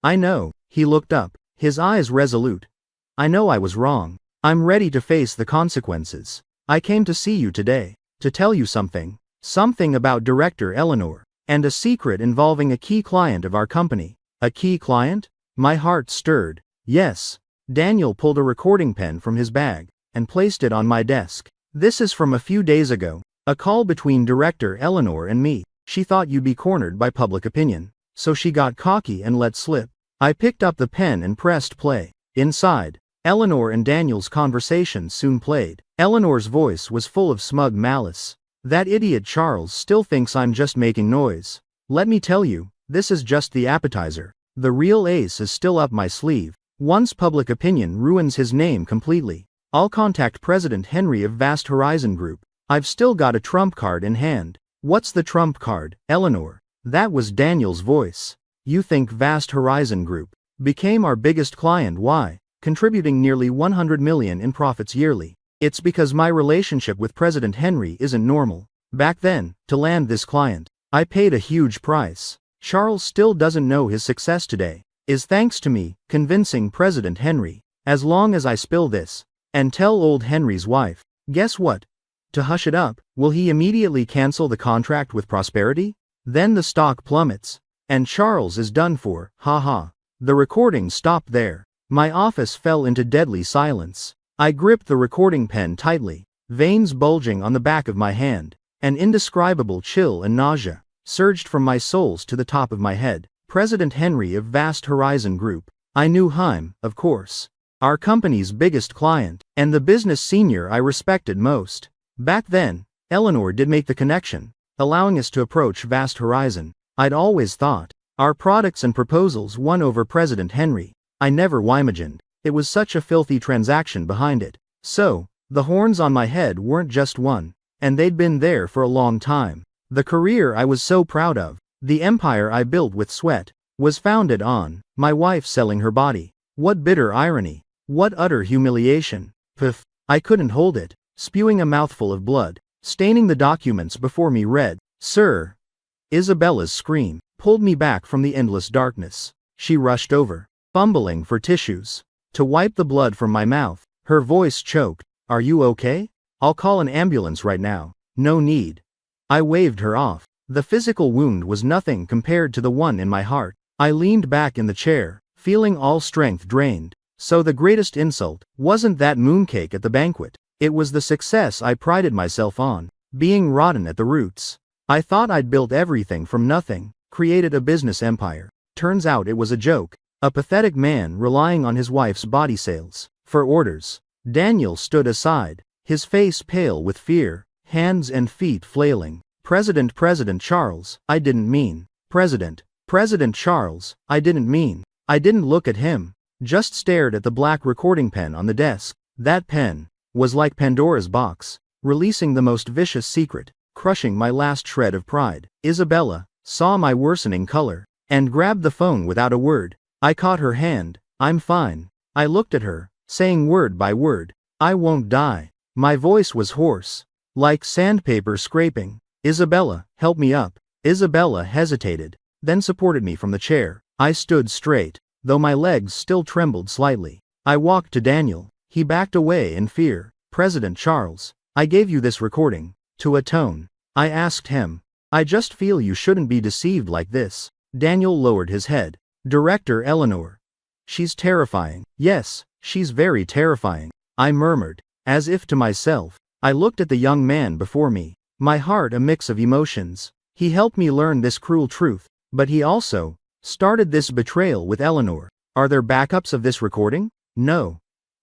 I know. He looked up, his eyes resolute. I know I was wrong. I'm ready to face the consequences. I came to see you today, to tell you something. Something about Director Eleanor, and a secret involving a key client of our company. A key client? My heart stirred. Yes. Daniel pulled a recording pen from his bag and placed it on my desk. This is from a few days ago. A call between director Eleanor and me. She thought you'd be cornered by public opinion, so she got cocky and let slip. I picked up the pen and pressed play. Inside, Eleanor and Daniel's conversation soon played. Eleanor's voice was full of smug malice. That idiot Charles still thinks I'm just making noise. Let me tell you, this is just the appetizer. The real ace is still up my sleeve. Once public opinion ruins his name completely, I'll contact President Henry of Vast Horizon Group. I've still got a trump card in hand. What's the trump card, Eleanor? That was Daniel's voice. You think Vast Horizon Group became our biggest client? Why? Contributing nearly $100 million in profits yearly. It's because my relationship with President Henry isn't normal. Back then, to land this client, I paid a huge price. Charles still doesn't know his success today is thanks to me convincing President Henry. As long as I spill this and tell old Henry's wife, guess what? To hush it up, will he immediately cancel the contract with Prosperity? Then the stock plummets, and Charles is done for. Ha. The recording stopped there. My office fell into deadly silence. I gripped the recording pen tightly, veins bulging on the back of my hand. An indescribable chill and nausea surged from my soles to the top of my head. President Henry of Vast Horizon Group. I knew him, of course. Our company's biggest client, and the business senior I respected most. Back then, Eleanor did make the connection, allowing us to approach Vast Horizon. I'd always thought our products and proposals won over President Henry. I never imagined it was such a filthy transaction behind it. So, the horns on my head weren't just one, and they'd been there for a long time. The career I was so proud of, the empire I built with sweat, was founded on my wife selling her body. What bitter irony. What utter humiliation. Pff, I couldn't hold it, spewing a mouthful of blood, staining the documents before me red. Sir! Isabella's scream pulled me back from the endless darkness. She rushed over, fumbling for tissues to wipe the blood from my mouth. Her voice choked. Are you okay? I'll call an ambulance right now. No need. I waved her off. The physical wound was nothing compared to the one in my heart. I leaned back in the chair, feeling all strength drained. So the greatest insult wasn't that mooncake at the banquet. It was the success I prided myself on, being rotten at the roots. I thought I'd built everything from nothing, created a business empire. Turns out it was a joke. A pathetic man relying on his wife's body sales for orders. Daniel stood aside, his face pale with fear, hands and feet flailing. President Charles, I didn't mean. President Charles, I didn't mean. I didn't look at him, just stared at the black recording pen on the desk. That pen was like Pandora's box, releasing the most vicious secret, crushing my last shred of pride. Isabella saw my worsening color and grabbed the phone without a word. I caught her hand. I'm fine. I looked at her, saying word by word, I won't die. My voice was hoarse, like sandpaper scraping. Isabella, help me up. Isabella hesitated, then supported me from the chair. I stood straight, though my legs still trembled slightly. I walked to Daniel. He backed away in fear. President Charles, I gave you this recording to atone. I asked him. I just feel you shouldn't be deceived like this. Daniel lowered his head. Director Eleanor. She's terrifying. Yes, she's very terrifying. I murmured, as if to myself. I looked at the young man before me, my heart a mix of emotions. He helped me learn this cruel truth, but he also started this betrayal with Eleanor. Are there backups of this recording? No.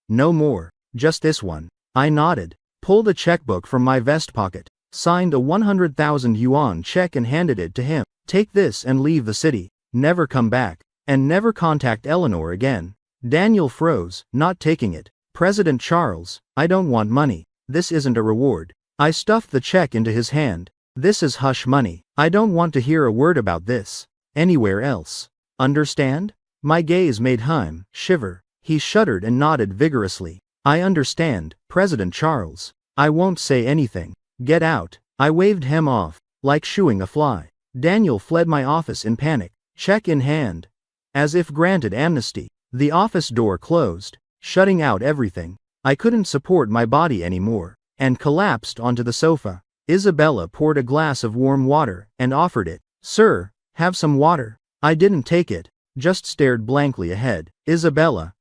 No more. Just this one. I nodded, pulled a checkbook from my vest pocket, signed a 100,000 yuan check and handed it to him. Take this and leave the city. Never come back, and never contact Eleanor again. Daniel froze, not taking it. President Charles, I don't want money. This isn't a reward. I stuffed the check into his hand. This is hush money. I don't want to hear a word about this anywhere else. Understand? My gaze made him shiver. He shuddered and nodded vigorously. I understand, President Charles. I won't say anything. Get out. I waved him off, like shooing a fly. Daniel fled my office in panic, check in hand. As if granted amnesty, the office door closed, shutting out everything. I couldn't support my body anymore, and collapsed onto the sofa. Isabella poured a glass of warm water and offered it. Sir, have some water. I didn't take it. just stared blankly ahead. Isabella.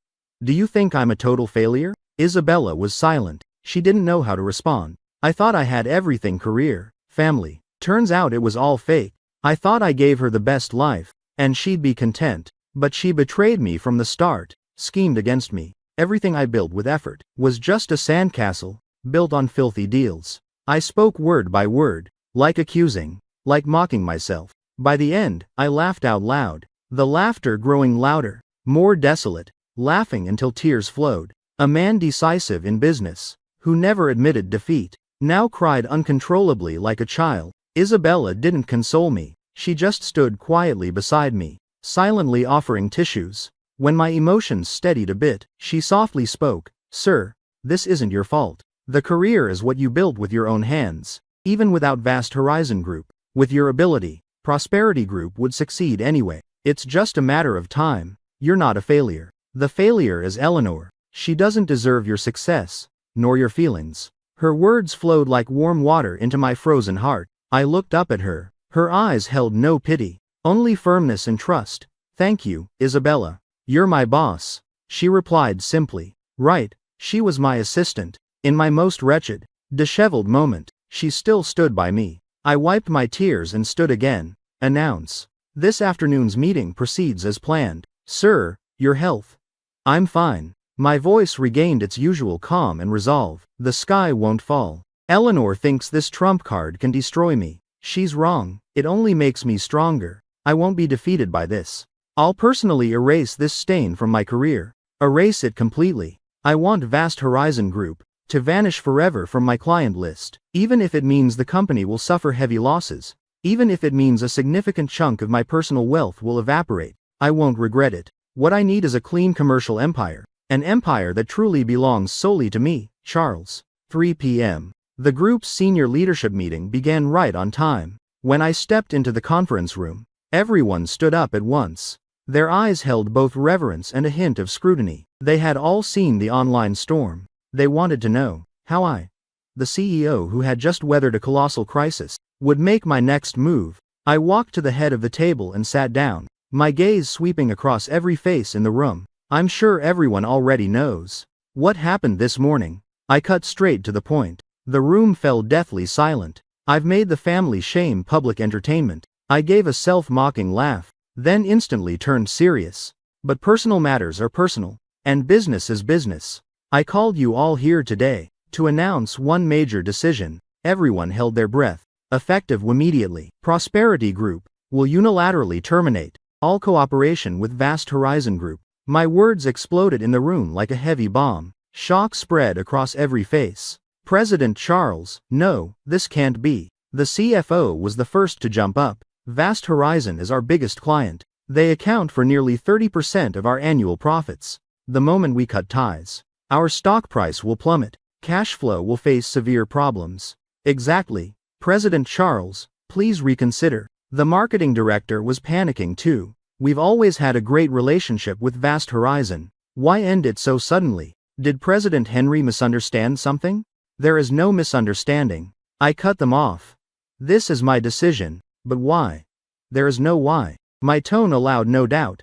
Do you think I'm a total failure? Isabella was silent. She didn't know how to respond. I thought I had everything: career, family. Turns out it was all fake. I thought I gave her the best life, and she'd be content. But she betrayed me from the start, schemed against me. Everything I built with effort was just a sandcastle, built on filthy deals. I spoke word by word, like accusing, like mocking myself. By the end, I laughed out loud, the laughter growing louder, more desolate, laughing until tears flowed. A man decisive in business, who never admitted defeat, now cried uncontrollably like a child. Isabella didn't console me, she just stood quietly beside me, silently offering tissues. When my emotions steadied a bit, she softly spoke. Sir, this isn't your fault. The career is what you built with your own hands. Even without Vast Horizon Group, with your ability, Prosperity Group would succeed anyway. It's just a matter of time. You're not a failure. The failure is Eleanor. She doesn't deserve your success, nor your feelings. Her words flowed like warm water into my frozen heart. I looked up at her. Her eyes held no pity, only firmness and trust. Thank you, Isabella. You're my boss. She replied simply. Right, she was my assistant. In my most wretched, disheveled moment, she still stood by me. I wiped my tears and stood again. Announce. This afternoon's meeting proceeds as planned. Sir, your health. I'm fine. My voice regained its usual calm and resolve. The sky won't fall. Eleanor thinks this trump card can destroy me. She's wrong. It only makes me stronger. I won't be defeated by this. I'll personally erase this stain from my career. Erase it completely. I want Vast Horizon Group to vanish forever from my client list. Even if it means the company will suffer heavy losses. Even if it means a significant chunk of my personal wealth will evaporate. I won't regret it. What I need is a clean commercial empire. An empire that truly belongs solely to me, Charles. 3 p.m. The group's senior leadership meeting began right on time. When I stepped into the conference room, everyone stood up at once. Their eyes held both reverence and a hint of scrutiny. They had all seen the online storm. They wanted to know how I, the CEO who had just weathered a colossal crisis, would make my next move. I walked to the head of the table and sat down, my gaze sweeping across every face in the room. I'm sure everyone already knows what happened this morning. I cut straight to the point. The room fell deathly silent. I've made the family shame public entertainment. I gave a self-mocking laugh, then instantly turned serious. But personal matters are personal, and business is business. I called you all here today to announce one major decision. Everyone held their breath. Effective immediately, Prosperity Group will unilaterally terminate all cooperation with Vast Horizon Group. My words exploded in the room like a heavy bomb. Shock spread across every face. President Charles, no, this can't be. The CFO was the first to jump up. Vast Horizon is our biggest client. They account for nearly 30% of our annual profits. The moment we cut ties, our stock price will plummet. Cash flow will face severe problems. Exactly. President Charles, please reconsider. The marketing director was panicking too. We've always had a great relationship with Vast Horizon. Why end it so suddenly? Did President Henry misunderstand something? There is no misunderstanding. I cut them off. This is my decision, but why? There is no why. My tone allowed no doubt.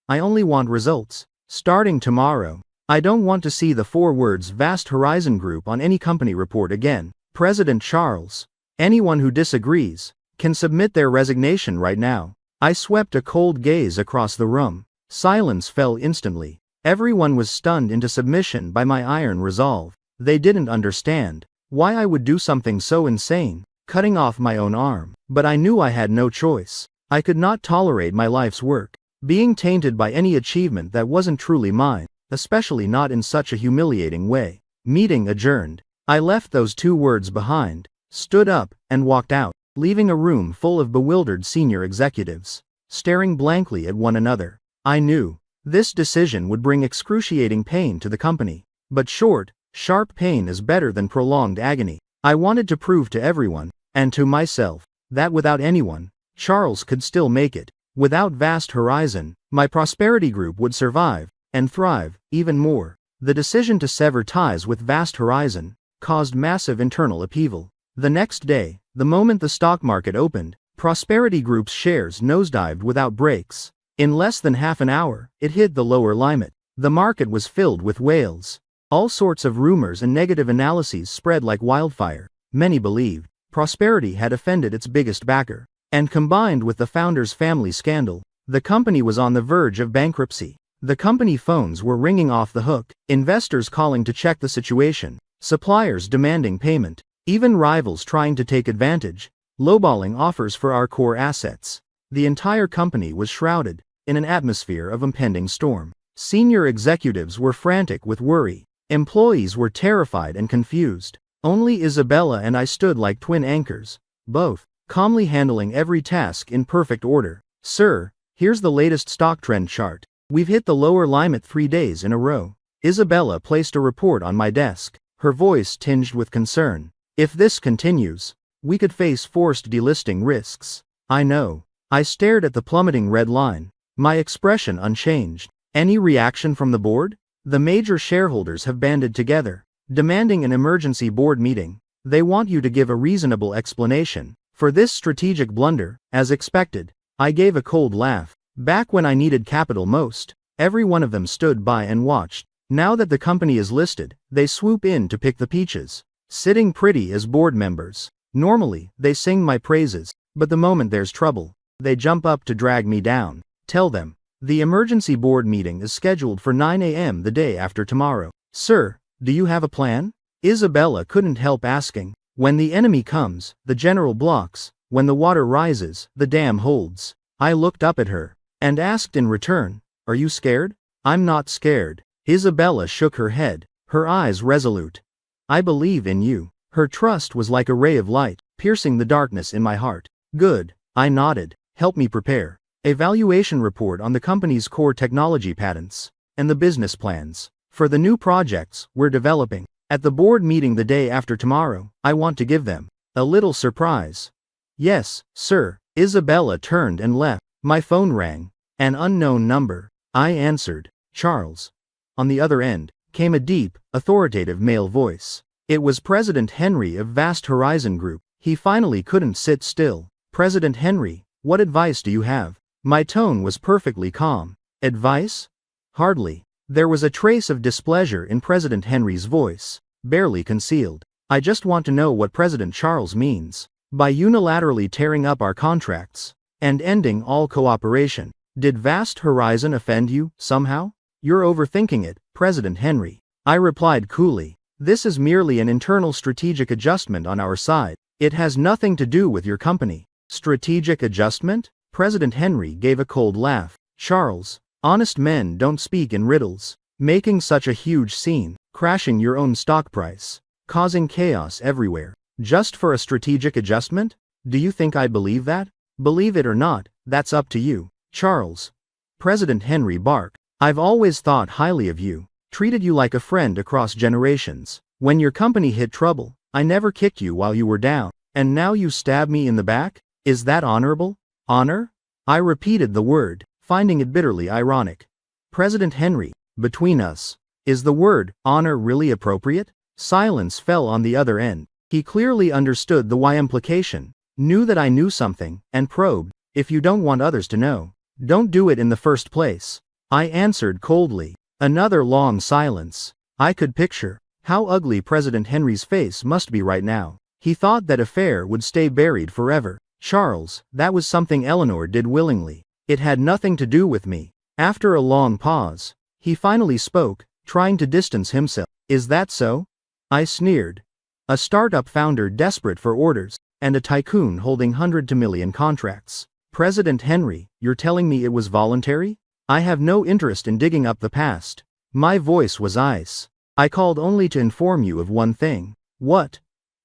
I only want results. Starting tomorrow, I don't want to see the 4 words Vast Horizon Group on any company report again. President Charles, anyone who disagrees can submit their resignation right now. I swept a cold gaze across the room. Silence fell instantly. Everyone was stunned into submission by my iron resolve. They didn't understand why I would do something so insane, cutting off my own arm. But I knew I had no choice. I could not tolerate my life's work being tainted by any achievement that wasn't truly mine, especially not in such a humiliating way. Meeting adjourned. I left those 2 words behind, stood up, and walked out, leaving a room full of bewildered senior executives, staring blankly at one another. I knew this decision would bring excruciating pain to the company, but short, sharp pain is better than prolonged agony. I wanted to prove to everyone, and to myself, that without anyone, Charles could still make it. Without Vast Horizon, my Prosperity Group would survive, and thrive, even more. The decision to sever ties with Vast Horizon caused massive internal upheaval. The next day, the moment the stock market opened, Prosperity Group's shares nosedived without breaks. In less than half an hour, it hit the lower limit. The market was filled with wails. All sorts of rumors and negative analyses spread like wildfire. Many believed prosperity had offended its biggest backer. And combined with the founder's family scandal, the company was on the verge of bankruptcy. The company phones were ringing off the hook, investors calling to check the situation, suppliers demanding payment, even rivals trying to take advantage, lowballing offers for our core assets. The entire company was shrouded in an atmosphere of impending storm. Senior executives were frantic with worry. Employees were terrified and confused. Only Isabella and I stood like twin anchors, both calmly handling every task in perfect order. Sir, here's the latest stock trend chart. We've hit the lower limit 3 days in a row. Isabella placed a report on my desk, her voice tinged with concern. If this continues, we could face forced delisting risks. I know. I stared at the plummeting red line, my expression unchanged. Any reaction from the board? The major shareholders have banded together, demanding an emergency board meeting. They want you to give a reasonable explanation for this strategic blunder. As expected, I gave a cold laugh. Back when I needed capital most, every one of them stood by and watched. Now that the company is listed, they swoop in to pick the peaches, sitting pretty as board members. Normally, they sing my praises, but the moment there's trouble, they jump up to drag me down. Tell them, the emergency board meeting is scheduled for 9 a.m. the day after tomorrow. Sir, do you have a plan? Isabella couldn't help asking. When the enemy comes, the general blocks. When the water rises, the dam holds. I looked up at her and asked in return, are you scared? I'm not scared. Isabella shook her head, her eyes resolute. I believe in you. Her trust was like a ray of light, piercing the darkness in my heart. Good, I nodded. Help me prepare a valuation report on the company's core technology patents and the business plans for the new projects we're developing. At the board meeting the day after tomorrow, I want to give them a little surprise. Yes, sir. Isabella turned and left. My phone rang. An unknown number. I answered. Charles. On the other end came a deep, authoritative male voice. It was President Henry of Vast Horizon Group. He finally couldn't sit still. President Henry, what advice do you have? My tone was perfectly calm. Advice? Hardly. There was a trace of displeasure in President Henry's voice, barely concealed. I just want to know what President Charles means by unilaterally tearing up our contracts and ending all cooperation. Did Vast Horizon offend you, somehow? You're overthinking it, President Henry. I replied coolly. This is merely an internal strategic adjustment on our side. It has nothing to do with your company. Strategic adjustment? President Henry gave a cold laugh. Charles, honest men don't speak in riddles. Making such a huge scene, crashing your own stock price, causing chaos everywhere, just for a strategic adjustment? Do you think I believe that? Believe it or not, that's up to you. Charles. President Henry barked. I've always thought highly of you, treated you like a friend across generations. When your company hit trouble, I never kicked you while you were down, and now you stab me in the back? Is that honorable? Honor? I repeated the word, finding it bitterly ironic. President Henry, between us, is the word honor really appropriate? Silence fell on the other end. He clearly understood the why implication, knew that I knew something, and probed. If you don't want others to know, don't do it in the first place. I answered coldly. Another long silence. I could picture how ugly President Henry's face must be right now. He thought that affair would stay buried forever. Charles, that was something Eleanor did willingly. It had nothing to do with me. After a long pause, he finally spoke, trying to distance himself. Is that so? I sneered. A startup founder desperate for orders, and a tycoon holding 100 to million contracts. President Henry, you're telling me it was voluntary? I have no interest in digging up the past. My voice was ice. I called only to inform you of one thing. What?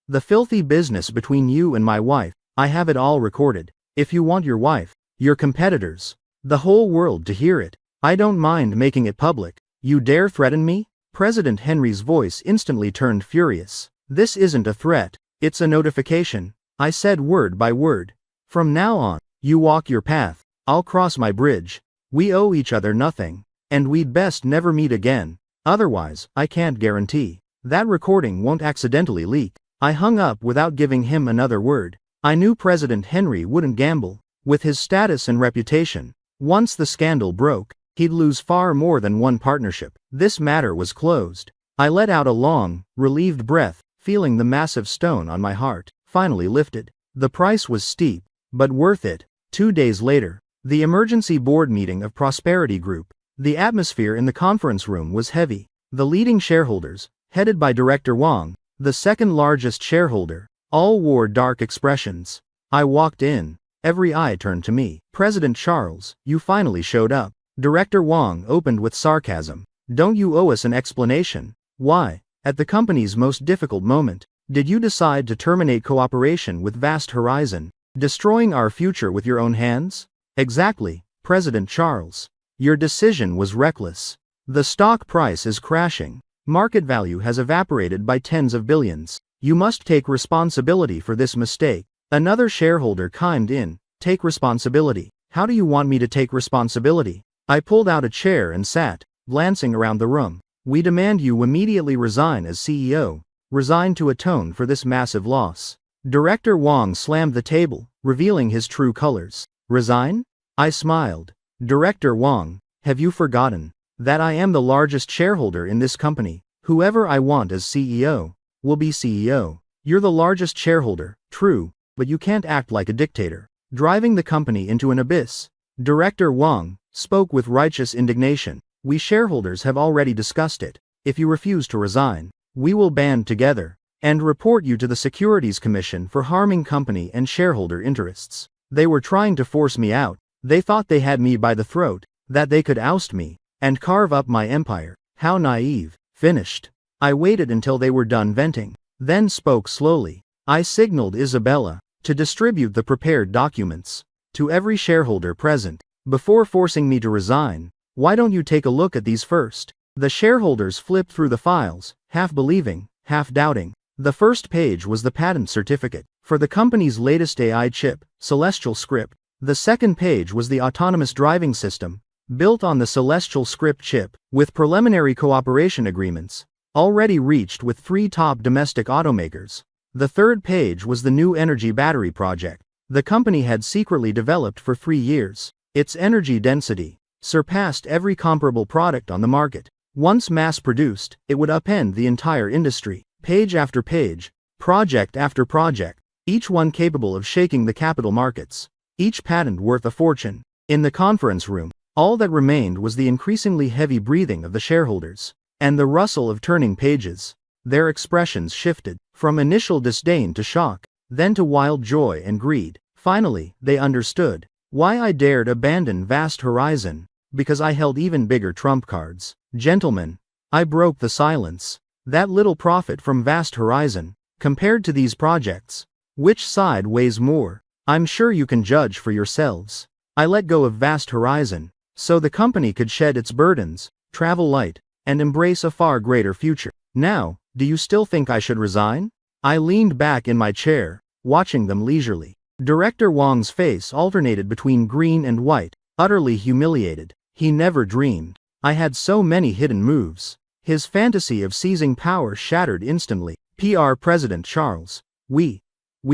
The filthy business between you and my wife. I have it all recorded. If you want your wife, your competitors, the whole world to hear it, I don't mind making it public. You dare threaten me? President Henry's voice instantly turned furious. This isn't a threat, it's a notification. I said word by word. From now on, you walk your path, I'll cross my bridge. We owe each other nothing, and we'd best never meet again. Otherwise, I can't guarantee that recording won't accidentally leak. I hung up without giving him another word. I knew President Henry wouldn't gamble with his status and reputation. Once the scandal broke, he'd lose far more than one partnership. This matter was closed. I let out a long, relieved breath, feeling the massive stone on my heart finally lifted. The price was steep, but worth it. 2 days later, the emergency board meeting of Prosperity Group. The atmosphere in the conference room was heavy. The leading shareholders, headed by Director Wang, the second largest shareholder, all wore dark expressions. I walked in. Every eye turned to me. President Charles, you finally showed up. Director Wang opened with sarcasm. Don't you owe us an explanation? Why, at the company's most difficult moment, did you decide to terminate cooperation with Vast Horizon, destroying our future with your own hands? Exactly, President Charles. Your decision was reckless. The stock price is crashing. Market value has evaporated by tens of billions. You must take responsibility for this mistake. Another shareholder chimed in. Take responsibility. How do you want me to take responsibility? I pulled out a chair and sat, glancing around the room. We demand you immediately resign as CEO. Resign to atone for this massive loss. Director Wang slammed the table, revealing his true colors. Resign? I smiled. Director Wang, have you forgotten that I am the largest shareholder in this company? Whoever I want as CEO will be CEO. You're the largest shareholder, true, but you can't act like a dictator, driving the company into an abyss. Director Wang spoke with righteous indignation. We shareholders have already discussed it. If you refuse to resign, we will band together and report you to the Securities Commission for harming company and shareholder interests. They were trying to force me out. They thought they had me by the throat, that they could oust me and carve up my empire. How naive. Finished. I waited until they were done venting, then spoke slowly. I signaled Isabella to distribute the prepared documents to every shareholder present. Before forcing me to resign, why don't you take a look at these first? The shareholders flipped through the files, half believing, half doubting. The first page was the patent certificate for the company's latest AI chip, Celestial Script. The second page was the autonomous driving system, built on the Celestial Script chip, with preliminary cooperation agreements already reached with 3 top domestic automakers. The third page was the new energy battery project the company had secretly developed for 3 years. Its energy density surpassed every comparable product on the market. Once mass-produced, it would upend the entire industry. Page after page, project after project, each one capable of shaking the capital markets. Each patent worth a fortune. In the conference room, all that remained was the increasingly heavy breathing of the shareholders and the rustle of turning pages. Their expressions shifted from initial disdain to shock, then to wild joy and greed. Finally, they understood why I dared abandon Vast Horizon, because I held even bigger trump cards. Gentlemen, I broke the silence. That little profit from Vast Horizon, compared to these projects, which side weighs more? I'm sure you can judge for yourselves. I let go of Vast Horizon, so the company could shed its burdens, travel light, and embrace a far greater future. Now, do you still think I should resign? I leaned back in my chair, watching them leisurely. Director Wang's face alternated between green and white, utterly humiliated. He never dreamed I had so many hidden moves. His fantasy of seizing power shattered instantly. PR President Charles, we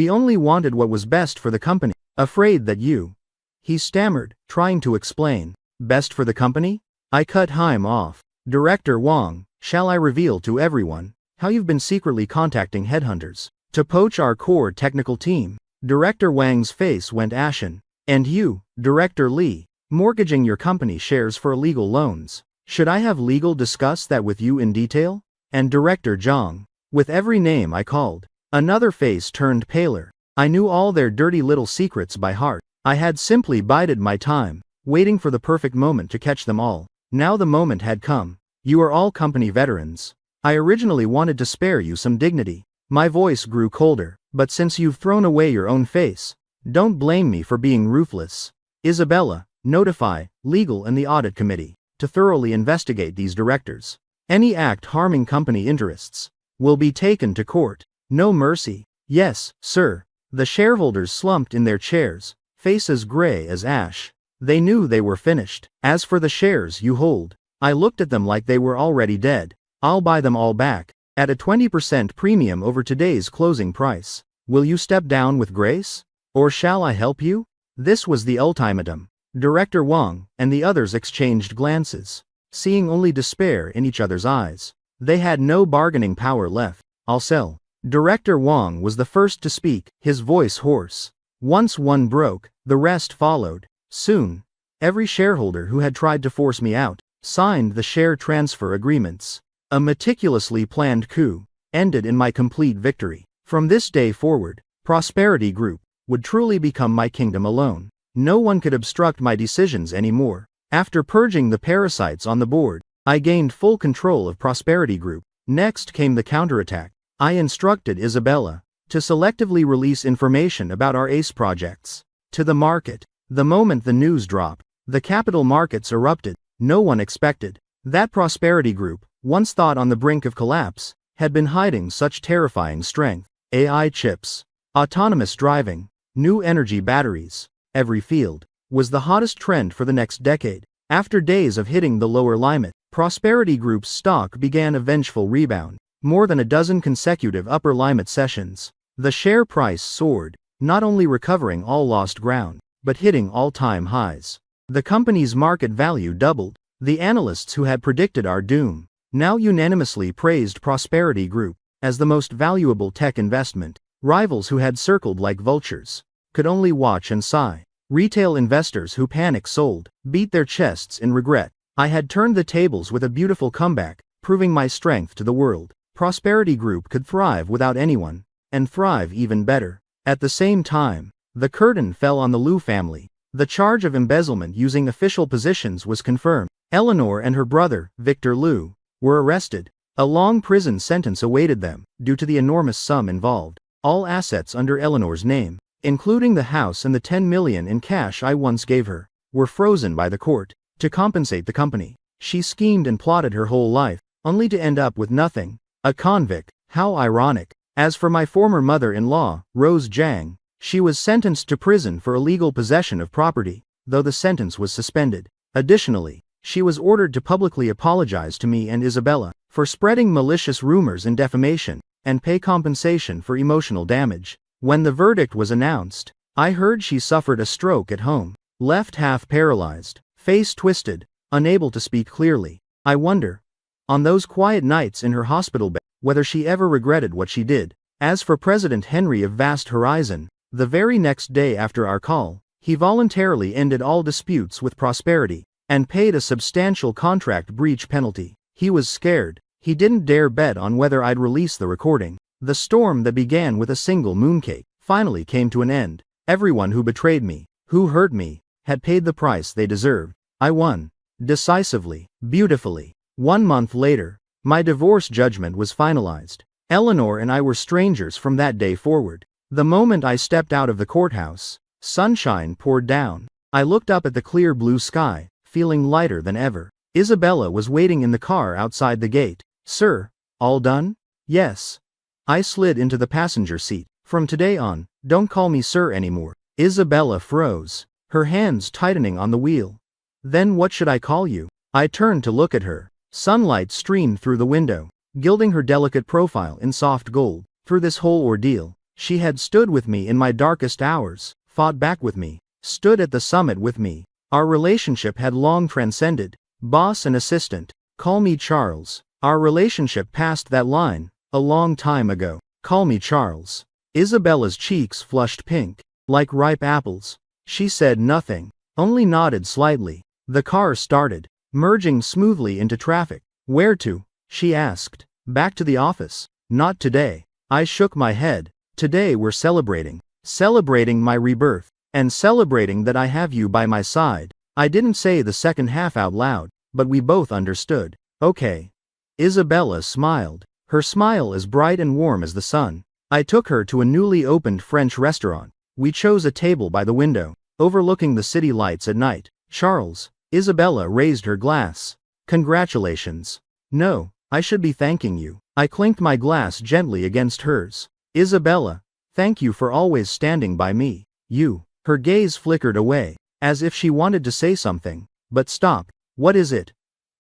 only wanted what was best for the company. Afraid that you... He stammered, trying to explain. Best for the company? I cut him off. Director Wang, shall I reveal to everyone how you've been secretly contacting headhunters to poach our core technical team? Director Wang's face went ashen. And you, Director Li, mortgaging your company shares for illegal loans. Should I have legal discuss that with you in detail? And Director Zhang. With every name I called, another face turned paler. I knew all their dirty little secrets by heart. I had simply bided my time, waiting for the perfect moment to catch them all. Now the moment had come. You are all company veterans. I originally wanted to spare you some dignity. My voice grew colder, but since you've thrown away your own face, don't blame me for being ruthless. Isabella, notify legal and the audit committee to thoroughly investigate these directors. Any act harming company interests will be taken to court. No mercy. Yes, sir. The shareholders slumped in their chairs, faces gray as ash. They knew they were finished. As for the shares you hold, I looked at them like they were already dead. I'll buy them all back, at a 20% premium over today's closing price. Will you step down with grace? Or shall I help you? This was the ultimatum. Director Wang and the others exchanged glances, seeing only despair in each other's eyes. They had no bargaining power left. I'll sell. Director Wang was the first to speak, his voice hoarse. Once one broke, the rest followed. Soon, every shareholder who had tried to force me out signed the share transfer agreements. A meticulously planned coup ended in my complete victory. From this day forward, Prosperity Group would truly become my kingdom alone. No one could obstruct my decisions anymore. After purging the parasites on the board, I gained full control of Prosperity Group. Next came the counterattack. I instructed Isabella to selectively release information about our ACE projects to the market. The moment the news dropped, the capital markets erupted. No one expected that Prosperity Group, once thought on the brink of collapse, had been hiding such terrifying strength. AI chips, autonomous driving, new energy batteries, every field was the hottest trend for the next decade. After days of hitting the lower limit, Prosperity Group's stock began a vengeful rebound. More than a dozen consecutive upper limit sessions, the share price soared, not only recovering all lost ground, but hitting all-time highs. The company's market value doubled. The analysts who had predicted our doom now unanimously praised Prosperity Group as the most valuable tech investment. Rivals who had circled like vultures could only watch and sigh. Retail investors who panic sold beat their chests in regret. I had turned the tables with a beautiful comeback, proving my strength to the world. Prosperity Group could thrive without anyone, and thrive even better. At the same time, the curtain fell on the Liu family. The charge of embezzlement using official positions was confirmed. Eleanor and her brother, Victor Liu, were arrested. A long prison sentence awaited them, due to the enormous sum involved. All assets under Eleanor's name, including the house and the 10 million in cash I once gave her, were frozen by the court. To compensate the company, she schemed and plotted her whole life, only to end up with nothing. A convict, how ironic. As for my former mother-in-law, Rose Zhang, she was sentenced to prison for illegal possession of property, though the sentence was suspended. Additionally, she was ordered to publicly apologize to me and Isabella for spreading malicious rumors and defamation, and pay compensation for emotional damage. When the verdict was announced, I heard she suffered a stroke at home, left half paralyzed, face twisted, unable to speak clearly. I wonder, on those quiet nights in her hospital bed, whether she ever regretted what she did. As for President Henry of Vast Horizon, the very next day after our call, he voluntarily ended all disputes with Prosperity, and paid a substantial contract breach penalty. He was scared. He didn't dare bet on whether I'd release the recording. The storm that began with a single mooncake finally came to an end. Everyone who betrayed me, who hurt me, had paid the price they deserved. I won. Decisively, beautifully. 1 month later, my divorce judgment was finalized. Eleanor and I were strangers from that day forward. The moment I stepped out of the courthouse, sunshine poured down. I looked up at the clear blue sky, feeling lighter than ever. Isabella was waiting in the car outside the gate. "Sir, all done?" "Yes." I slid into the passenger seat. "From today on, don't call me sir anymore." Isabella froze, her hands tightening on the wheel. "Then what should I call you?" I turned to look at her. Sunlight streamed through the window, gilding her delicate profile in soft gold. Through this whole ordeal, she had stood with me in my darkest hours, fought back with me, stood at the summit with me. Our relationship had long transcended boss and assistant. Call me Charles. Our relationship passed that line a long time ago. Call me Charles. Isabella's cheeks flushed pink, like ripe apples. She said nothing, only nodded slightly. The car started, merging smoothly into traffic. "Where to?" she asked. "Back to the office." "Not today." I shook my head. "Today we're celebrating. Celebrating my rebirth. And celebrating that I have you by my side." I didn't say the second half out loud, but we both understood. "Okay." Isabella smiled, her smile as bright and warm as the sun. I took her to a newly opened French restaurant. We chose a table by the window, overlooking the city lights at night. "Charles." Isabella raised her glass. "Congratulations." "No, I should be thanking you." I clinked my glass gently against hers. "Isabella, thank you for always standing by me." "You." Her gaze flickered away, as if she wanted to say something, but stopped. "What is it?"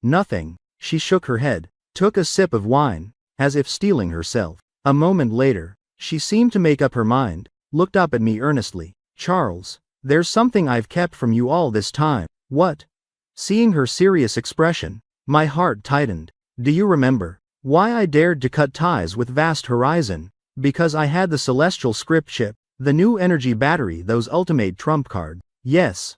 "Nothing." She shook her head, took a sip of wine, as if steeling herself. A moment later, she seemed to make up her mind, looked up at me earnestly. "Charles, There's something I've kept from you all this time. What? Seeing her serious expression, my heart tightened. Do you remember why I dared to cut ties with vast horizon? Because I had the celestial script chip, the new energy battery, those ultimate trump card. Yes.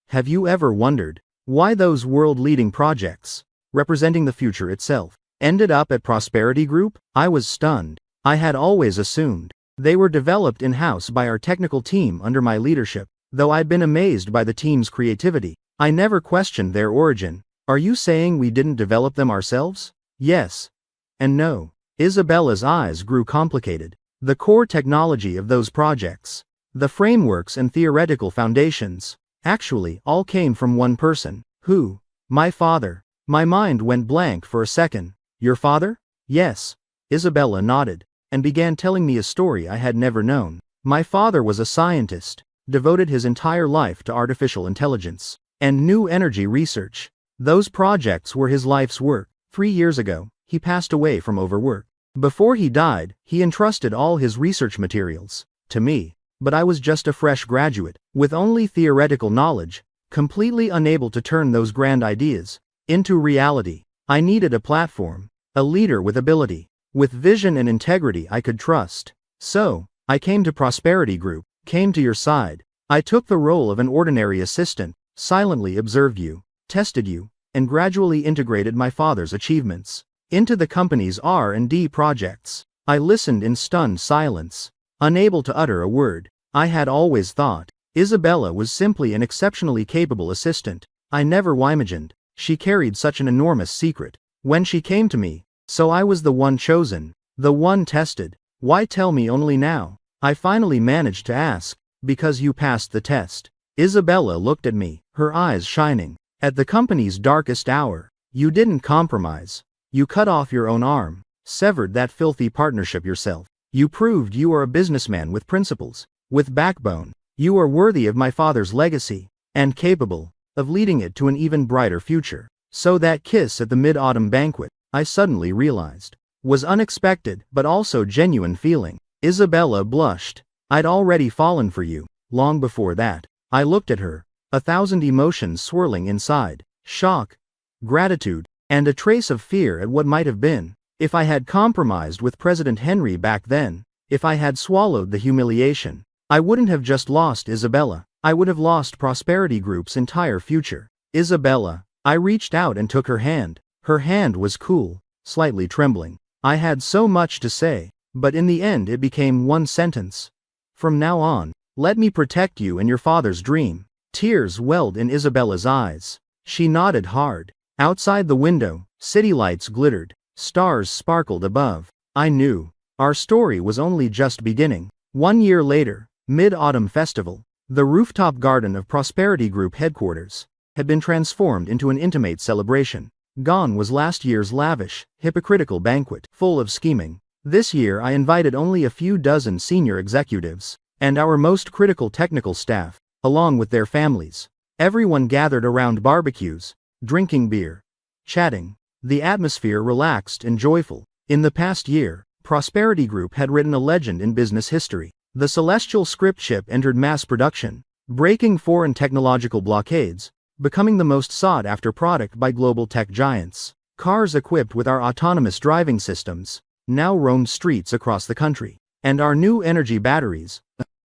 Have you ever wondered why those world-leading projects, representing the future itself, ended up at Prosperity Group? I was stunned. I had always assumed they were developed in-house by our technical team under my leadership, though I'd been amazed by the team's creativity. I never questioned their origin. Are you saying we didn't develop them ourselves? Yes. And no. Isabella's eyes grew complicated. The core technology of those projects, the frameworks and theoretical foundations, actually all came from one person. Who? My father. My mind went blank for a second. Your father? Yes. Isabella nodded, and began telling me a story I had never known. My father was a scientist, devoted his entire life to artificial intelligence and new energy research. Those projects were his life's work. 3 years ago, he passed away from overwork. Before he died, he entrusted all his research materials to me, but I was just a fresh graduate, with only theoretical knowledge, completely unable to turn those grand ideas into reality. I needed a platform, a leader with ability, with vision and integrity I could trust. So, I came to Prosperity Group, came to your side. I took the role of an ordinary assistant, silently observed you, tested you, and gradually integrated my father's achievements into the company's R&D projects. I listened in stunned silence, unable to utter a word. I had always thought Isabella was simply an exceptionally capable assistant. I never imagined she carried such an enormous secret. When she came to me, so I was the one chosen, the one tested. Why tell me only now? I finally managed to ask. Because you passed the test. Isabella looked at me, her eyes shining. At the company's darkest hour, you didn't compromise. You cut off your own arm, severed that filthy partnership yourself. You proved you are a businessman with principles, with backbone. You are worthy of my father's legacy, and capable of leading it to an even brighter future. So that kiss at the mid-autumn banquet, I suddenly realized, was unexpected but also genuine feeling. Isabella blushed. I'd already fallen for you, long before that. I looked at her, 1,000 emotions swirling inside, shock, gratitude, and a trace of fear at what might have been. If I had compromised with President Henry back then, if I had swallowed the humiliation, I wouldn't have just lost Isabella, I would have lost Prosperity Group's entire future. Isabella. I reached out and took her hand. Her hand was cool, slightly trembling. I had so much to say, but in the end it became one sentence. From now on, let me protect you and your father's dream. Tears welled in Isabella's eyes. She nodded hard. Outside the window, city lights glittered, stars sparkled above. I knew our story was only just beginning. 1 year later, Mid-Autumn Festival, the rooftop garden of Prosperity Group headquarters, had been transformed into an intimate celebration. Gone was last year's lavish, hypocritical banquet, full of scheming. This year I invited only a few dozen senior executives, and our most critical technical staff, along with their families. Everyone gathered around barbecues, drinking beer, chatting. The atmosphere relaxed and joyful. In the past year, Prosperity Group had written a legend in business history. The celestial script chip entered mass production, breaking foreign technological blockades, becoming the most sought-after product by global tech giants. Cars equipped with our autonomous driving systems now roamed streets across the country, and our new energy batteries,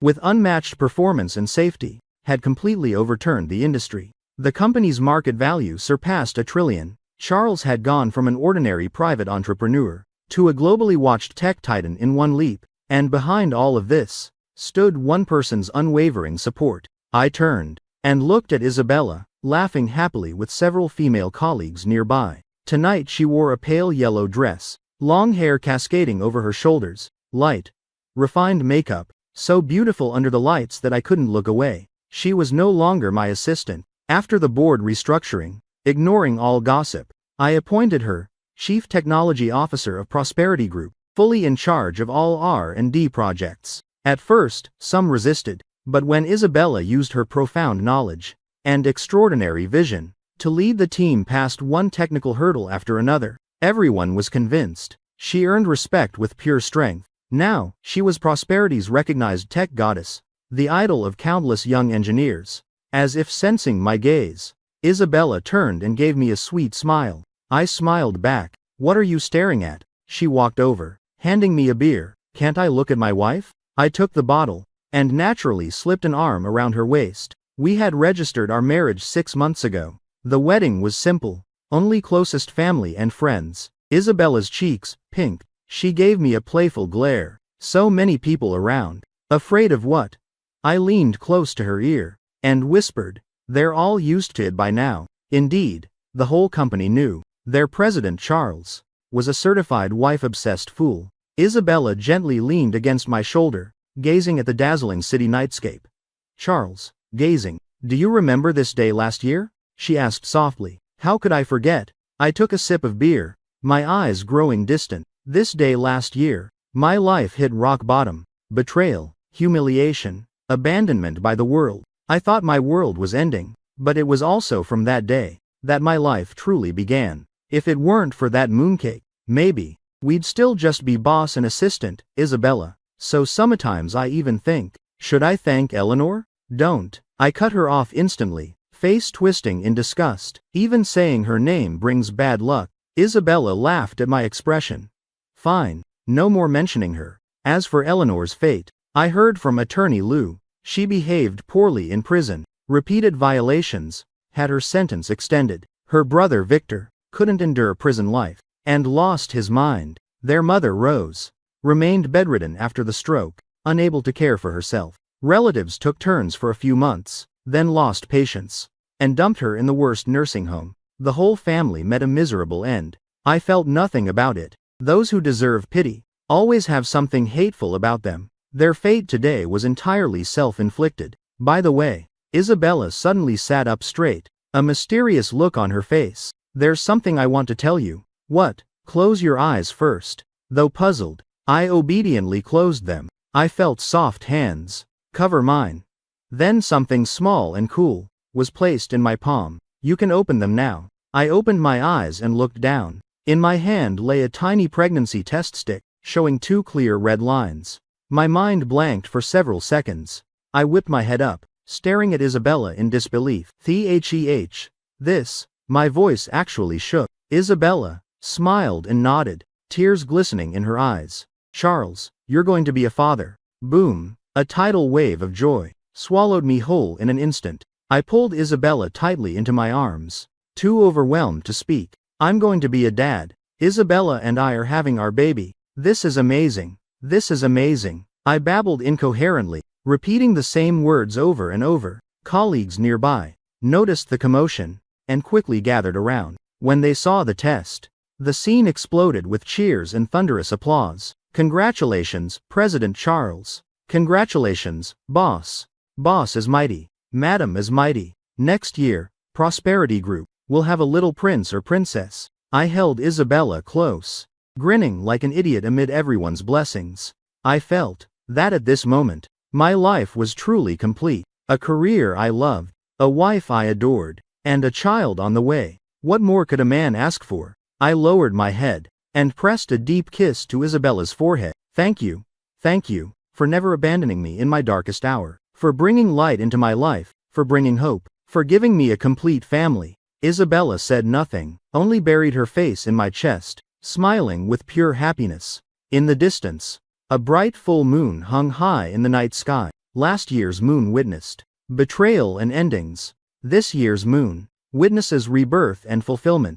with unmatched performance and safety, had completely overturned the industry. The company's market value surpassed $1 trillion. Charles had gone from an ordinary private entrepreneur to a globally watched tech titan in one leap, and behind all of this stood one person's unwavering support. I turned and looked at Isabella, laughing happily with several female colleagues nearby. Tonight she wore a pale yellow dress, long hair cascading over her shoulders, light, refined makeup, so beautiful under the lights that I couldn't look away. She was no longer my assistant. After the board restructuring, ignoring all gossip, I appointed her Chief Technology Officer of Prosperity Group, fully in charge of all R&D projects. At first, some resisted, but when Isabella used her profound knowledge and extraordinary vision to lead the team past one technical hurdle after another, everyone was convinced. She earned respect with pure strength. Now, she was Prosperity's recognized tech goddess, the idol of countless young engineers. As if sensing my gaze, Isabella turned and gave me a sweet smile. I smiled back. "What are you staring at?" She walked over, handing me a beer. "Can't I look at my wife?" I took the bottle, and naturally slipped an arm around her waist. We had registered our marriage 6 months ago. The wedding was simple, only closest family and friends. Isabella's cheeks pink. She gave me a playful glare. So many people around. Afraid of what? I leaned close to her ear and whispered, "They're all used to it by now." Indeed, the whole company knew. Their president, Charles, was a certified wife-obsessed fool. Isabella gently leaned against my shoulder, gazing at the dazzling city nightscape. Charles, gazing. "Do you remember this day last year?" she asked softly. How could I forget? I took a sip of beer, my eyes growing distant. This day last year, my life hit rock bottom. Betrayal, humiliation, abandonment by the world. I thought my world was ending, but it was also from that day that my life truly began. If it weren't for that mooncake, maybe we'd still just be boss and assistant, Isabella. So sometimes I even think, should I thank Eleanor? Don't. I cut her off instantly, face twisting in disgust. Even saying her name brings bad luck. Isabella laughed at my expression. Fine, no more mentioning her. As for Eleanor's fate, I heard from Attorney Lou. She behaved poorly in prison, repeated violations, had her sentence extended. Her brother Victor couldn't endure prison life, and lost his mind. Their mother Rose remained bedridden after the stroke, unable to care for herself. Relatives took turns for a few months, then lost patience, and dumped her in the worst nursing home. The whole family met a miserable end. I felt nothing about it. Those who deserve pity always have something hateful about them. Their fate today was entirely self-inflicted. By the way, Isabella suddenly sat up straight, a mysterious look on her face. There's something I want to tell you. What? Close your eyes first. Though puzzled, I obediently closed them. I felt soft hands cover mine. Then something small and cool was placed in my palm. You can open them now. I opened my eyes and looked down. In my hand lay a tiny pregnancy test stick, showing 2 clear red lines. My mind blanked for several seconds. I whipped my head up, staring at Isabella in disbelief. This, my voice actually shook. Isabella smiled and nodded, tears glistening in her eyes. Charles, you're going to be a father. Boom. A tidal wave of joy swallowed me whole in an instant. I pulled Isabella tightly into my arms, too overwhelmed to speak. I'm going to be a dad. Isabella and I are having our baby. This is amazing. This is amazing. I babbled incoherently, repeating the same words over and over. Colleagues nearby noticed the commotion and quickly gathered around. When they saw the test, the scene exploded with cheers and thunderous applause. Congratulations, President Charles. Congratulations, boss. Boss is mighty. Madam is mighty. Next year, Prosperity Group will have a little prince or princess. I held Isabella close, grinning like an idiot amid everyone's blessings. I felt that at this moment, my life was truly complete. A career I loved, a wife I adored, and a child on the way. What more could a man ask for? I lowered my head and pressed a deep kiss to Isabella's forehead. Thank you, for never abandoning me in my darkest hour, for bringing light into my life, for bringing hope, for giving me a complete family. Isabella said nothing, only buried her face in my chest, smiling with pure happiness. In the distance, a bright full moon hung high in the night sky. Last year's moon witnessed betrayal and endings. This year's moon witnesses rebirth and fulfillment.